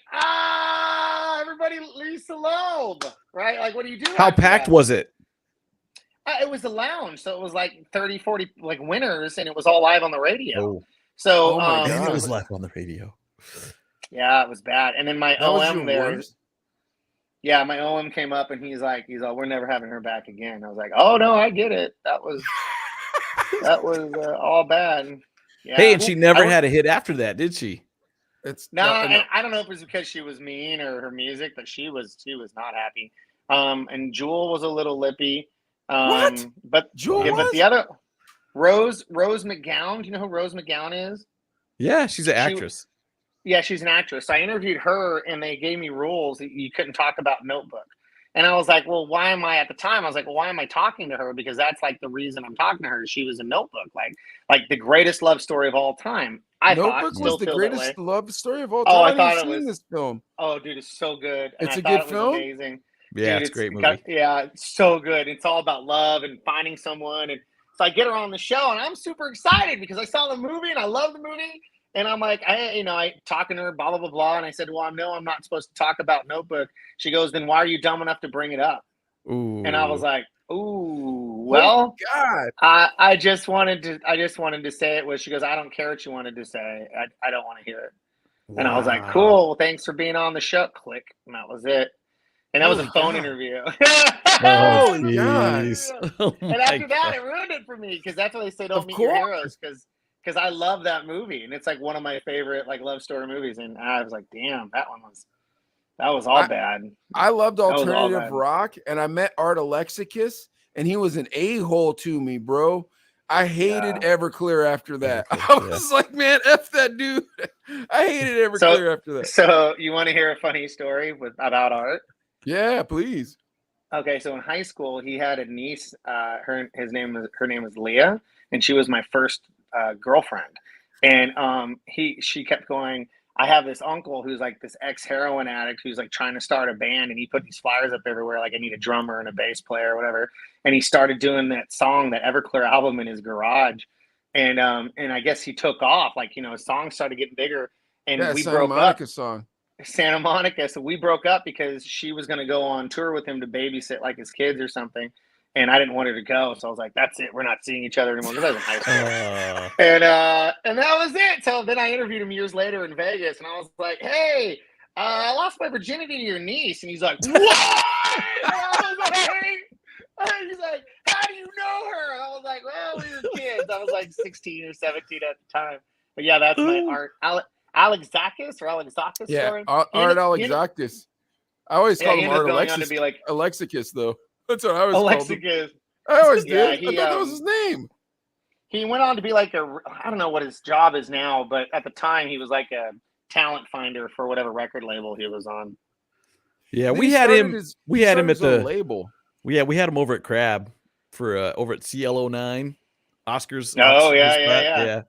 everybody, Lisa Loeb, right? Like, what do you do? How packed was it? It was a lounge, so it was like 30, 40 like winners, and it was all live on the radio. Oh. So it was live on the radio. Yeah, it was bad. And then my OM there. Worst? Yeah, my OM came up and he's like, "We're never having her back again." I was like, "Oh no, I get it. That was all bad." Yeah. Hey, and she never had a hit after that, did she? No. I don't know if it was because she was mean or her music, but she was not happy. And Jewel was a little lippy. What? But Jewel but the other Rose McGowan. Do you know who Rose McGowan is? Yeah, she's an actress. Yeah, she's an actress. So I interviewed her, and they gave me rules that you couldn't talk about Notebook. And I was like, well, why am I talking to her? Because that's like the reason I'm talking to her. She was a Notebook, like the greatest love story of all time. Notebook was the greatest love story of all time. Oh, I thought it was this film. Oh, dude, it's so good. It's a good film. Amazing. Yeah, dude, it's a great movie. It's so good. It's all about love and finding someone. And so I get her on the show, and I'm super excited because I saw the movie and I love the movie. And I'm like, I talking to her, blah, blah, blah, blah. And I said, well, no, I'm not supposed to talk about Notebook. She goes, then why are you dumb enough to bring it up? Ooh. And I was like, ooh, well, God. I just wanted to say it. She goes, I don't care what you wanted to say. I don't want to hear it. And I was like, Wow. cool. Well, thanks for being on the show. Click. And that was it. And that was a Holy phone God. interview. Oh, Holy God. jeez. Oh And my after that, God. it ruined it for me because that's why they say don't Of meet your course. heroes because I love that movie and it's like one of my favorite like love story movies. And I was like, damn, that was all bad. I loved That was all alternative bad. rock, and I met Art Alexakis, and he was an a-hole to me, bro. I hated Everclear after that. I was like, man, F that dude. I hated Everclear after that. So you want to hear a funny story about Art? Yeah, please. Okay, so in high school, he had a niece. Her name was Leah, and she was my first girlfriend. And she kept going, I have this uncle who's like this ex-heroin addict who's like trying to start a band, and he put these flyers up everywhere, like I need a drummer and a bass player or whatever. And he started doing that song, that Everclear album, in his garage. And I guess he took off, like, his songs started getting bigger, and we Santa broke Monica up. song. Santa Monica. So we broke up because she was going to go on tour with him to babysit like his kids or something. And I didn't want her to go. So I was like, that's it. We're not seeing each other anymore. Because I was in high school. And that was it. So then I interviewed him years later in Vegas. And I was like, hey, I lost my virginity to your niece. And he's like, what? And I was like, he's like, how do you know her? And I was like, well, we were kids. I was like 16 or 17 at the time. But yeah, that's my Art. Alexakis or Alexakis? Yeah, Sorry. Art Alexakis. I always call him Art Alexakis, though. That's what I always called him. I always did. I thought that was his name. He went on to be like I don't know what his job is now, but at the time he was like a talent finder for whatever record label he was on. Yeah, we had him at the label. We had him over at Crab for over at CL09 Oscars. Oh, yeah.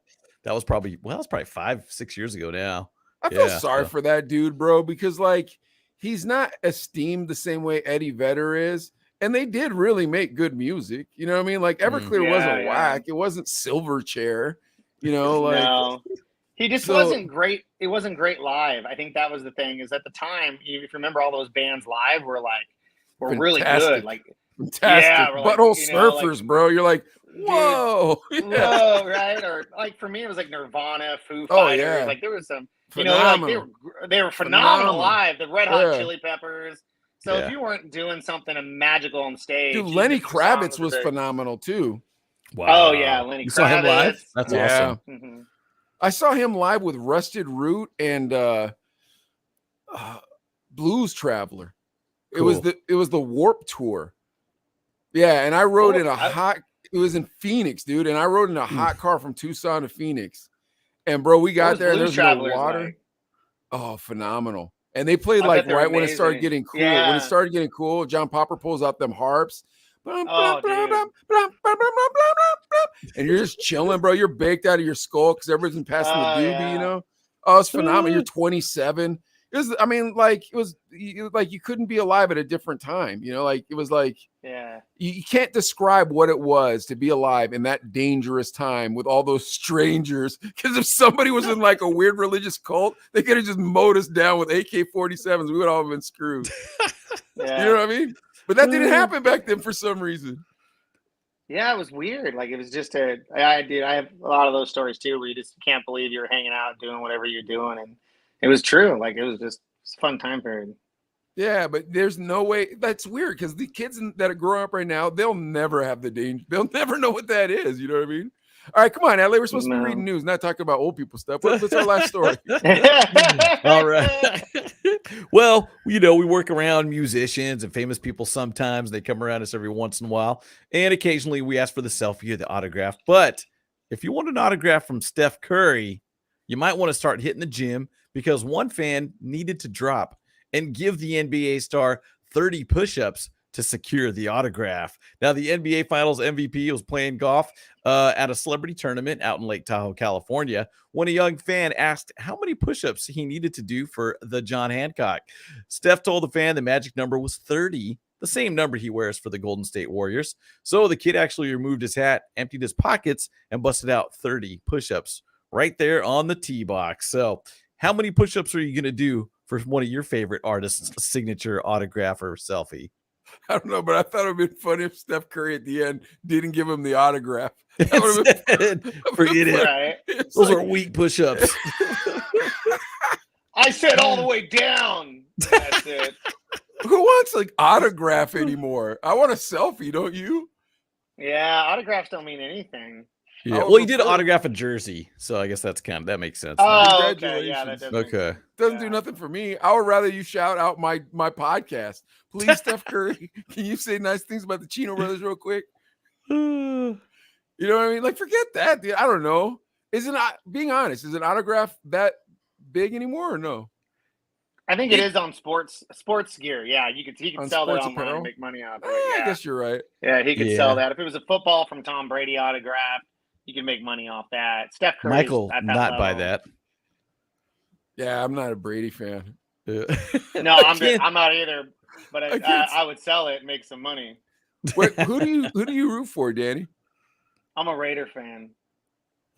That was probably 5-6 years ago now. I feel sorry for that dude, bro, because like he's not esteemed the same way Eddie Vedder is. And they did really make good music. You know what I mean? Like Everclear wasn't whack. It wasn't Silverchair. No. He just wasn't great. It wasn't great live. I think that was the thing, is at the time, if you remember, all those bands live were really good. Like fantastic. Yeah, Butthole Surfers, bro. You're like, whoa. Whoa, right? Or like for me, it was like Nirvana, Foo Fighters. Yeah. Like there was some, phenomenal. They were phenomenal live. The Red Hot Chili Peppers. So if you weren't doing something magical on stage, dude, Lenny Kravitz was phenomenal too. Wow. Oh yeah, Lenny Kravitz. You saw him live? That's awesome. Mm-hmm. I saw him live with Rusted Root and Blues Traveler. Cool. It was the Warp Tour. Yeah, and I rode in it was in Phoenix, dude, and I rode in a hot car from Tucson to Phoenix. And bro, we got there and there was no water. Like? Oh, phenomenal. And they played like right when it started getting cool. Yeah. When it started getting cool, John Popper pulls out them harps. And you're just chilling, bro. You're baked out of your skull because everybody's been passing the doobie, Oh, it's phenomenal. You're 27. It was, like you couldn't be alive at a different time, like it was like, you can't describe what it was to be alive in that dangerous time with all those strangers. Because if somebody was in like a weird religious cult, they could have just mowed us down with AK-47s. We would all have been screwed. You know what I mean? But that didn't happen back then for some reason. Yeah, it was weird. Like it was just I have a lot of those stories too, where you just can't believe you're hanging out doing whatever you're doing, and it was true. Like it was just a fun time period. Yeah, but there's no way. That's weird because the kids that are growing up right now, they'll never have the danger. They'll never know what that is. You know what I mean? All right, come on, Adley. We're supposed to be reading news, not talking about old people stuff. What's our last story? All right. Well, we work around musicians and famous people sometimes. They come around us every once in a while. And occasionally we ask for the selfie or the autograph. But if you want an autograph from Steph Curry, you might want to start hitting the gym because one fan needed to drop and give the NBA star 30 push-ups to secure the autograph. Now, the NBA Finals MVP was playing golf at a celebrity tournament out in Lake Tahoe, California, when a young fan asked how many push-ups he needed to do for the John Hancock. Steph told the fan the magic number was 30, the same number he wears for the Golden State Warriors. So the kid actually removed his hat, emptied his pockets, and busted out 30 push-ups right there on the tee box. So how many push-ups are you going to do for one of your favorite artists' signature autograph or selfie? I don't know, but I thought it would be funny if Steph Curry at the end didn't give him the autograph. That would have been Forget it. Right. Those are weak push-ups. I said all the way down. That's it. Who wants like autograph anymore? I want a selfie, don't you? Yeah, autographs don't mean anything. Yeah. Well, he did autograph a jersey, so I guess that makes sense. Oh, okay. Yeah, that does. Okay. Doesn't do nothing for me. I would rather you shout out my podcast. Please, Steph Curry, can you say nice things about the Chino brothers real quick? You know what I mean? Like, forget that. Dude. I don't know. Being honest, is an autograph that big anymore or no? I think it is on sports gear. Yeah, he could sell that online apparel? and make money out of it. I Yeah. guess you're right. Yeah, he could sell that. If it was a football from Tom Brady autograph, you can make money off that. Steph Curry, Michael, not buy that. Yeah, I'm not a Brady fan. No, I'm not either. But I would sell it and make some money. Wait, who do you root for, Danny? I'm a Raider fan.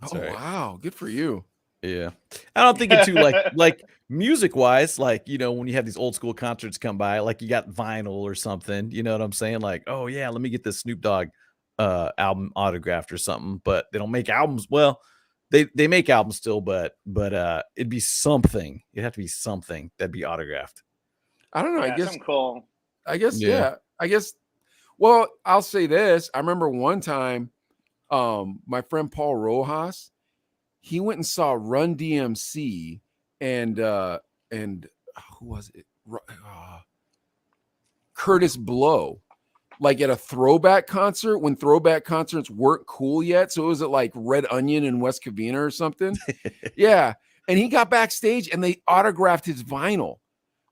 Oh wow, good for you. Yeah, I don't think it's too like music wise, like, you know, when you have these old school concerts come by, like you got vinyl or something, you know what I'm saying? Like, oh yeah, let me get this Snoop Dogg album autographed or something. But they don't make albums. Well, they make albums still, but it'd be something. It'd have to be something that'd be autographed. I don't know. I guess cool. I guess I guess. Well, I'll say this. I remember one time, my friend Paul Rojas, he went and saw Run DMC and who was it? Curtis Blow, like at a throwback concert when throwback concerts weren't cool yet. So it was at like Red Onion in West Covina or something. Yeah. And he got backstage and they autographed his vinyl.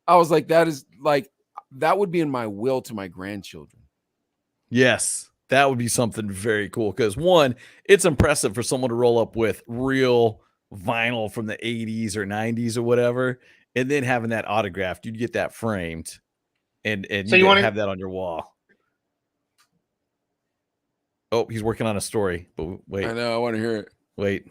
I was like, that would be in my will to my grandchildren. Yes, that would be something very cool. Because one, it's impressive for someone to roll up with real vinyl from the 80s or 90s or whatever, and then having that autographed. You'd get that framed, and so you want to have that on your wall. Oh, he's working on a story, but wait. I know. I want to hear it. Wait.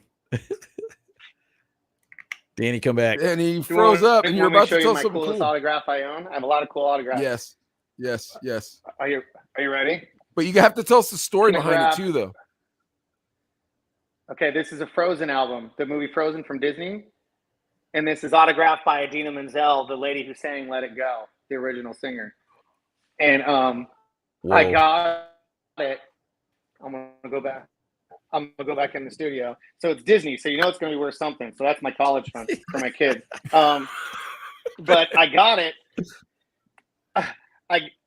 Danny, come back. And he froze up, and you're about to tell something coolest cool. autograph I own. I have a lot of cool autographs. Yes. Are you ready? But you have to tell us the story behind it too, though. Okay, this is a Frozen album, the movie Frozen from Disney, and this is autographed by Idina Menzel, the lady who sang "Let It Go," the original singer. And I got it. I'm gonna go back in the studio. So it's Disney, so you know it's gonna be worth something. So that's my college fund for my kid. But I got it.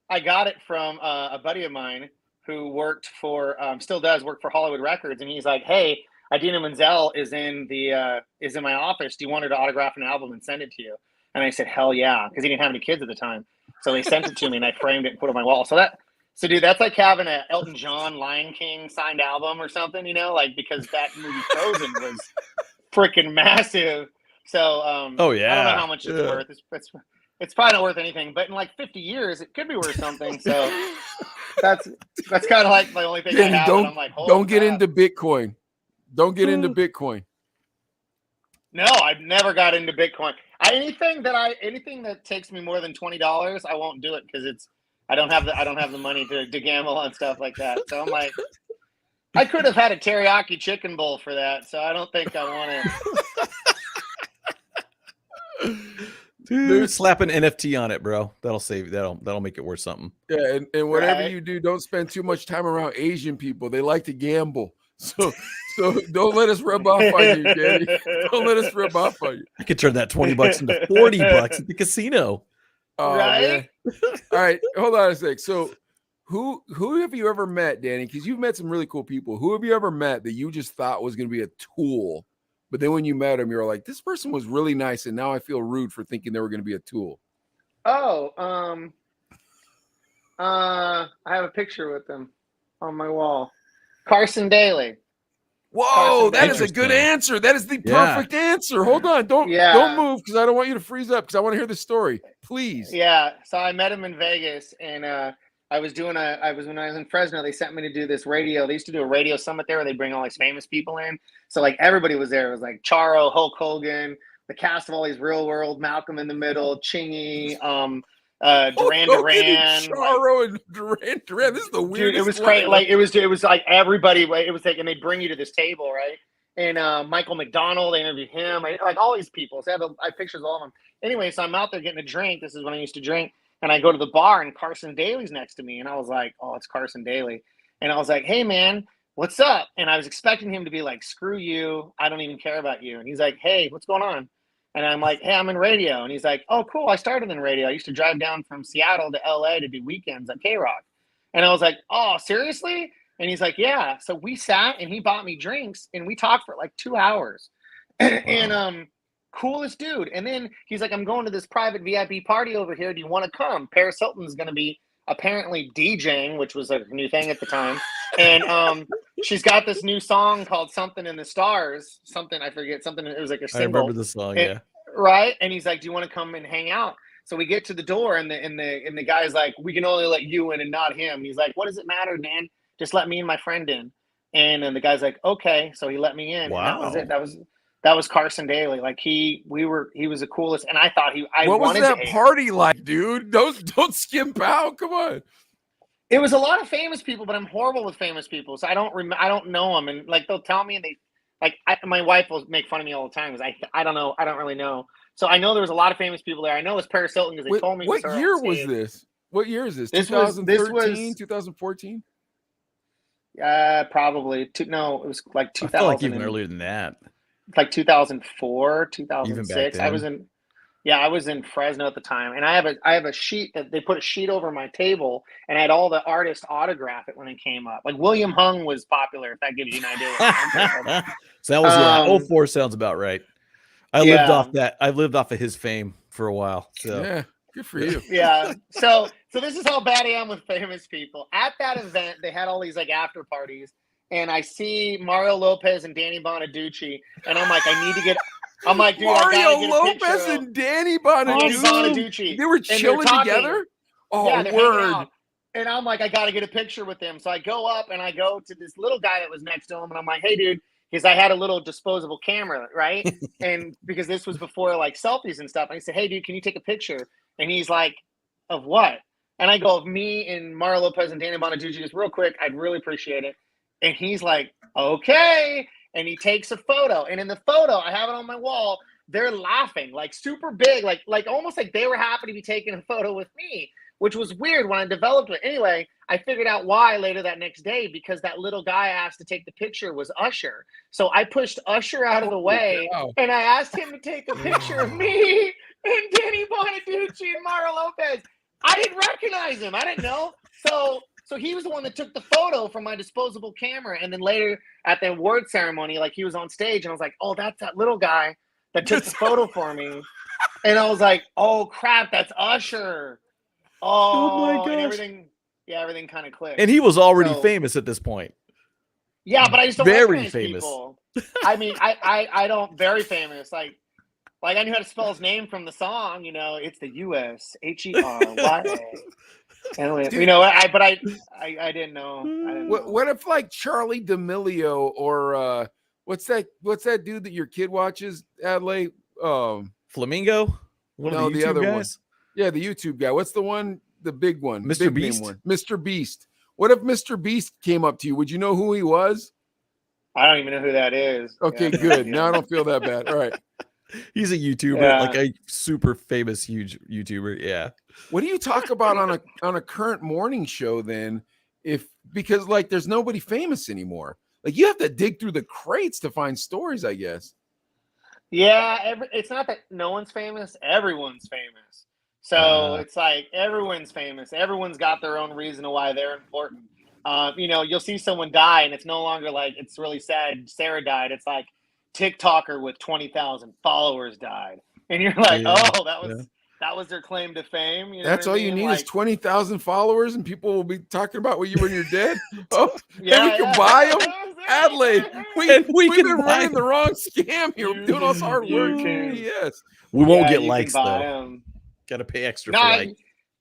I got it from a buddy of mine who worked for, still does work for Hollywood Records, and he's like, "Hey, Idina Menzel is in my office. Do you want her to autograph an album and send it to you?" And I said, "Hell yeah," because he didn't have any kids at the time. So they sent it to me, and I framed it and put it on my wall. So dude, that's like having an Elton John Lion King signed album or something, you know, like because that movie Frozen was freaking massive. So I don't know how much it's worth. It's probably not worth anything, but in like 50 years, it could be worth something. So that's kind of like the only thing I have. I'm like, don't get into Bitcoin. Don't get into Bitcoin. No, I've never got into Bitcoin. Anything that takes me more than $20, I won't do it because I don't have the money to gamble on stuff like that. So I'm like, I could have had a teriyaki chicken bowl for that. So I don't think I want to. Dude, slap an NFT on it, bro. That'll save. That'll make it worth something. Yeah, and whatever you do, don't spend too much time around Asian people. They like to gamble. So don't let us rub off on you, Danny. Don't let us rub off on you. I could turn that $20 into $40 at the casino. Oh, right? All right, hold on a sec. So who have you ever met, Danny? Because you've met some really cool people. Who have you ever met that you just thought was going to be a tool? But then when you met him, you were like, this person was really nice, and now I feel rude for thinking they were going to be a tool. Oh, I have a picture with them on my wall. Carson Daly. Whoa, that is a good answer. That is the perfect answer. Hold on. Don't move because I don't want you to freeze up because I want to hear the story. Please. Yeah. So I met him in Vegas, and I was when I was in Fresno, they sent me to do this radio. They used to do a radio summit there where they bring all these famous people in. So like everybody was there. It was like Charo, Hulk Hogan, the cast of all these Real World, Malcolm in the Middle, Chingy, Duran Duran, Charo and Duran. This is the weirdest. Dude, it was crazy. Like it was like everybody. It was like, and they bring you to this table, right? And Michael McDonald, they interviewed him, like all these people. So I have pictures of all of them. Anyway, so I'm out there getting a drink. This is when I used to drink. And I go to the bar and Carson Daly's next to me. And I was like, oh, it's Carson Daly. And I was like, hey, man, what's up? And I was expecting him to be like, screw you. I don't even care about you. And he's like, hey, what's going on? And I'm like, hey, I'm in radio. And he's like, oh, cool. I started in radio. I used to drive down from Seattle to LA to do weekends at K-Rock. And I was like, oh, seriously? And he's like, yeah. So we sat and he bought me drinks and we talked for like 2 hours. And coolest dude. And then he's like, I'm going to this private VIP party over here. Do you want to come? Paris Hilton's going to be apparently DJing, which was a new thing at the time. And she's got this new song called Something in the Stars. Something, I forget, something. It was like a single. I remember the song, yeah. Right. And he's like, do you want to come and hang out? So we get to the door and the guy's like, we can only let you in and not him. He's like, what does it matter, man? Just let me and my friend in. And then the guy's like, okay. So he let me in. Wow. And that was it. That was Carson Daly. Like he was the coolest, and I thought what was that party like, dude? Don't skimp out. Come on. It was a lot of famous people, but I'm horrible with famous people, so I don't know them, and like they'll tell me, and they like my wife will make fun of me all the time because I don't know, I don't really know. So I know there was a lot to people there. I know it's Paris Hilton because they told me. What year was this? What year is this? 2013, 2014. Probably. No, it was like 2000. I feel like even earlier than that. Like 2004, 2006. I was in Fresno at the time, and I have a sheet that they put a sheet over my table, and I had all the artists autograph it when it came up. Like William Hung was popular, if that gives you an idea. So that was 04 sounds about right. I lived off of his fame for a while. So yeah, good for you. Yeah. So this is how bad I am with famous people. At that event, they had all these like after parties. And I see Mario Lopez and Danny Bonaducci, and I'm like, I need to get. I'm like, dude, Mario I gotta get a Lopez and Danny Bonaducci. They were chilling together. Oh, word! And I'm like, I gotta get a picture with them. So I go up and I go to this little guy that was next to him, and I'm like, hey, dude, because I had a little disposable camera, right? And because this was before like selfies and stuff, and I said, hey, dude, can you take a picture? And he's like, of what? And I go, of me and Mario Lopez and Danny Bonaducci, just real quick. I'd really appreciate it. And he's like, okay. And he takes a photo. And in the photo, I have it on my wall. They're laughing like super big, like almost like they were happy to be taking a photo with me, which was weird when I developed it. Anyway, I figured out why later that next day, because that little guy asked to take the picture was Usher. So I pushed Usher out of the way and I asked him to take a picture of me and Danny Bonaducci and Mario Lopez. I didn't recognize him. I didn't know. So he was the one that took the photo from my disposable camera. And then later at the award ceremony, like he was on stage and I was like, oh, that's that little guy that took the photo for me. And I was like, oh crap, that's Usher. Oh my gosh. And everything kind of clicked. And he was already famous at this point. Yeah, but I used to very famous. People. I mean, I don't very famous. Like I knew how to spell his name from the song, it's the USHERYA. Anyway, Dude, I didn't know. What if like Charlie D'Amelio or what's that dude that your kid watches, Adelaide? Flamingo? The other guys? One. Yeah, the YouTube guy. What's the one? The big one. Mr. Beast? One. Mr. Beast. What if Mr. Beast came up to you? Would you know who he was? I don't even know who that is. Okay, good. Now I don't feel that bad. All right. He's a YouTuber, like a super famous, huge YouTuber. Yeah. What do you talk about on a current morning show then? Because like there's nobody famous anymore. Like you have to dig through the crates to find stories, I guess. Yeah, it's not that no one's famous. Everyone's famous. So it's like everyone's famous. Everyone's got their own reason why they're important. You'll see someone die, and it's no longer like it's really sad. Sarah died. It's like TikToker with 20,000 followers died, and you're like, that was their claim to fame. That's all you need is 20,000 followers, and people will be talking about what you when you're dead. And we can buy them. Adelaide, we've been running the wrong scam here. We're doing all this hard work. Yes, we won't get likes though. Got to pay extra for like.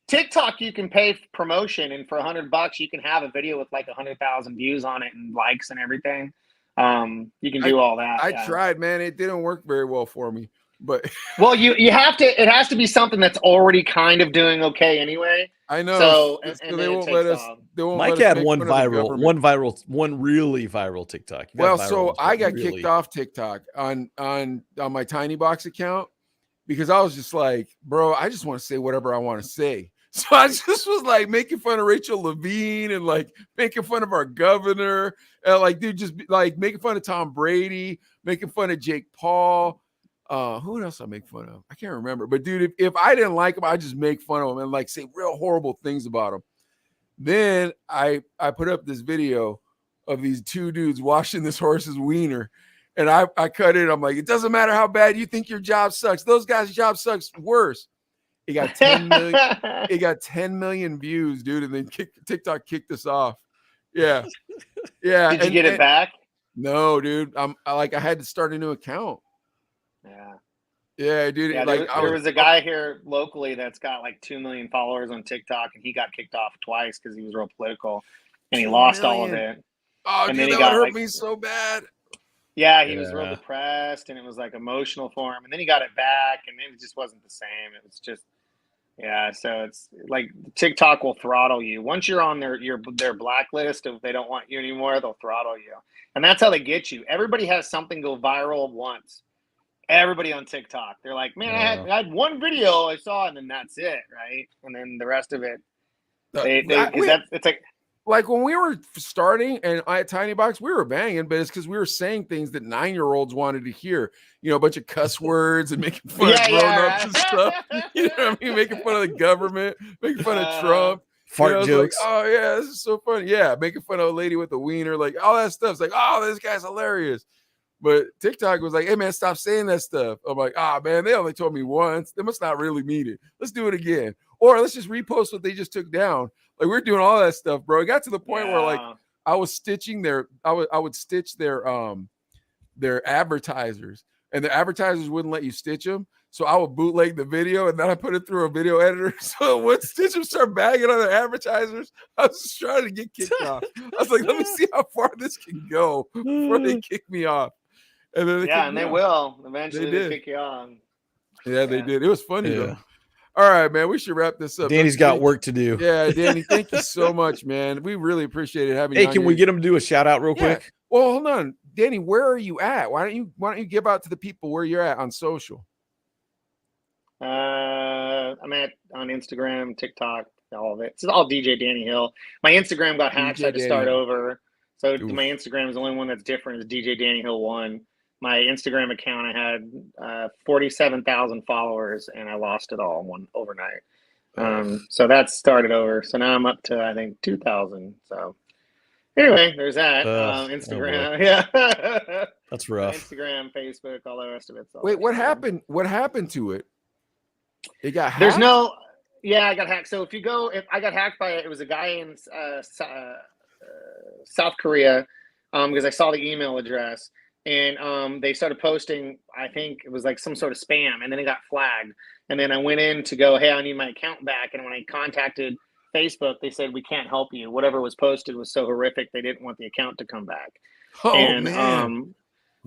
TikTok, you can pay promotion, and for $100, you can have a video with like 100,000 views on it and likes and everything. You can do all that. I yeah. tried, man. It didn't work very well for me. But well, you have to. It has to be something that's already kind of doing okay anyway. I know. So and they won't let us. They won't Mike let us had make one fun of the government. one really viral TikTok. Well, so I got kicked off TikTok on my Tiny Box account because I was just like, bro, I just want to say whatever I want to say. So I just was like making fun of Rachel Levine and like making fun of our governor and like, dude, just like making fun of Tom Brady, making fun of Jake Paul. Who else I make fun of? I can't remember. But dude, if I didn't like him, I just make fun of him and like say real horrible things about him. Then I put up this video of these two dudes washing this horse's wiener. And I cut it. I'm like, it doesn't matter how bad you think your job sucks. Those guys' job sucks worse. It got 10 million. It got 10 million views, dude. And then TikTok kicked us off. Yeah. Yeah. Did you get it back? No, dude. I had to start a new account. Yeah. Yeah, dude. Yeah, like there was a guy here locally that's got like 2 million followers on TikTok, and he got kicked off twice because he was real political, and he lost all of it. Oh, and dude, that would hurt me so bad. Yeah, he was real depressed, and it was like emotional for him. And then he got it back, and it just wasn't the same. It was just, yeah. So it's like TikTok will throttle you once you're on their blacklist. If they don't want you anymore, they'll throttle you, and that's how they get you. Everybody has something go viral once. Everybody on TikTok, they're like, man, I had one video I saw, and then that's it, right? And then the rest of it, it's like when we were starting and at Tiny Box, we were banging, but it's because we were saying things that 9-year-olds wanted to hear. You know, a bunch of cuss words and making fun of grown-ups and stuff. You know what I mean? Making fun of the government, making fun of Trump. Fart jokes. Like, oh, yeah, this is so funny. Yeah, making fun of a lady with a wiener. Like, all that stuff's like, oh, this guy's hilarious. But TikTok was like, hey, man, stop saying that stuff. I'm like, man, they only told me once. They must not really mean it. Let's do it again. Or let's just repost what they just took down. Like, we're doing all that stuff, bro. It got to the point where, like, I was stitching I would stitch their advertisers. And the advertisers wouldn't let you stitch them. So I would bootleg the video, and then I put it through a video editor. So when stitch them start bagging on their advertisers, I was just trying to get kicked off. I was like, let me see how far this can go before they kick me off. And then they will eventually kick you on. Yeah, they did. It was funny though. All right, man. We should wrap this up. Danny's got work to do. Yeah, Danny, thank you so much, man. We really appreciate it having you. Hey, can we get him to do a shout out real quick? Well, hold on, Danny. Where are you at? Why don't you give out to the people where you're at on social? I'm on Instagram, TikTok, all of it. It's all DJ Danny Hill. My Instagram got hacked, so I had to start over. So my Instagram is the only one that's different. Is DJ Danny Hill 1. My Instagram account, I had 47,000 followers, and I lost it all overnight. So that's started over. So now I'm up to, I think, 2,000. So anyway, there's that. Instagram, yeah. That's rough. Instagram, Facebook, all the rest of it. Wait, what happened? What happened to it? It got hacked? I got hacked. So if I got hacked by it was a guy in South Korea, because I saw the email address. And they started posting, I think it was like some sort of spam, and then it got flagged. And then I went in to go, hey, I need my account back. And when I contacted Facebook, they said, we can't help you. Whatever was posted was so horrific, they didn't want the account to come back. Man.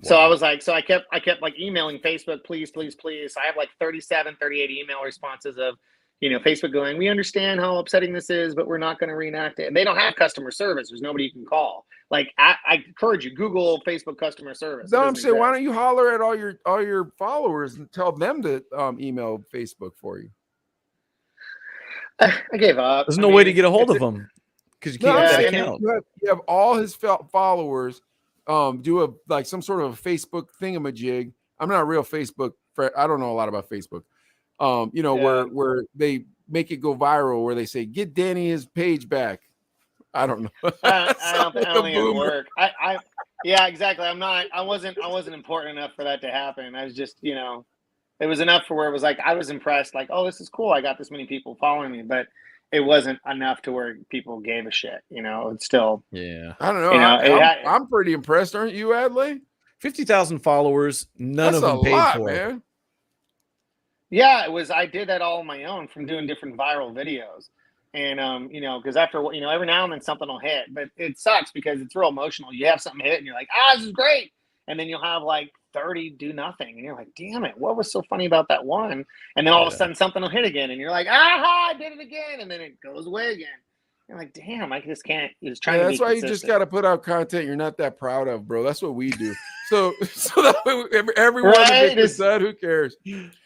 So I was like, I kept like emailing Facebook, please, please, please. I have like 38 email responses of, Facebook going, we understand how upsetting this is, but we're not going to reenact it. And they don't have customer service. There's nobody you can call. Like, I encourage you, Google Facebook customer service. No, I'm saying, why don't you holler at all your followers and tell them to email Facebook for you? I gave up. There's no way to get a hold of them because you can't have that account. You have all his followers do some sort of a Facebook thingamajig. I'm not a real Facebook friend. I don't know a lot about Facebook. Where they make it go viral, where they say, get Danny his page back. I don't know. I don't think it'll work. Yeah, exactly. I wasn't important enough for that to happen. I was just, it was enough for where it was like, I was impressed, like, oh, this is cool. I got this many people following me, but it wasn't enough to where people gave a shit, It's still, yeah. I don't know. I'm pretty impressed. Aren't you, Adley? 50,000 followers. None of them paid for. Man. Yeah, it was. I did that all on my own from doing different viral videos, and because after every now and then something will hit, but it sucks because it's real emotional. You have something hit, and you're like, this is great, and then you'll have like 30 do nothing, and you're like, damn it, what was so funny about that one? And then all of a sudden something will hit again, and you're like, I did it again, and then it goes away again. You're like, damn, I just can't. It's trying to be that's why consistent. you just got to put out content you're not that proud of, bro. That's what we do. So that way everyone Right? gets done. Who cares?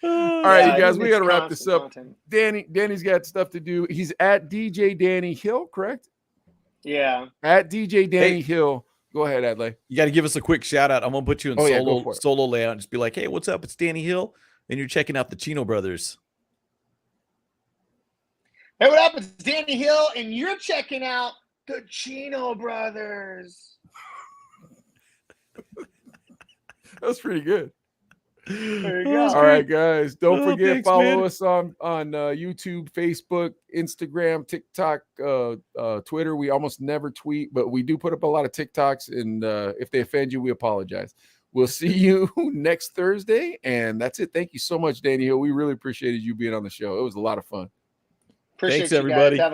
All right, you guys, we got to wrap this up. Content. Danny's got stuff to do. He's at DJ Danny Hill, correct? Yeah. At DJ Danny Hill. Go ahead, Adlai. You got to give us a quick shout out. I'm gonna put you in solo layout and just be like, hey, what's up? It's Danny Hill, and you're checking out the Chino Brothers. Hey, what up? It's Danny Hill, and you're checking out the Chino Brothers. That's pretty good. There you go. All right, guys. Don't forget, thanks, follow man. us on YouTube, Facebook, Instagram, TikTok, Twitter. We almost never tweet, but we do put up a lot of TikToks, and if they offend you, we apologize. We'll see you next Thursday, and that's it. Thank you so much, Danny Hill. We really appreciated you being on the show. It was a lot of fun. Thanks, everybody. Have a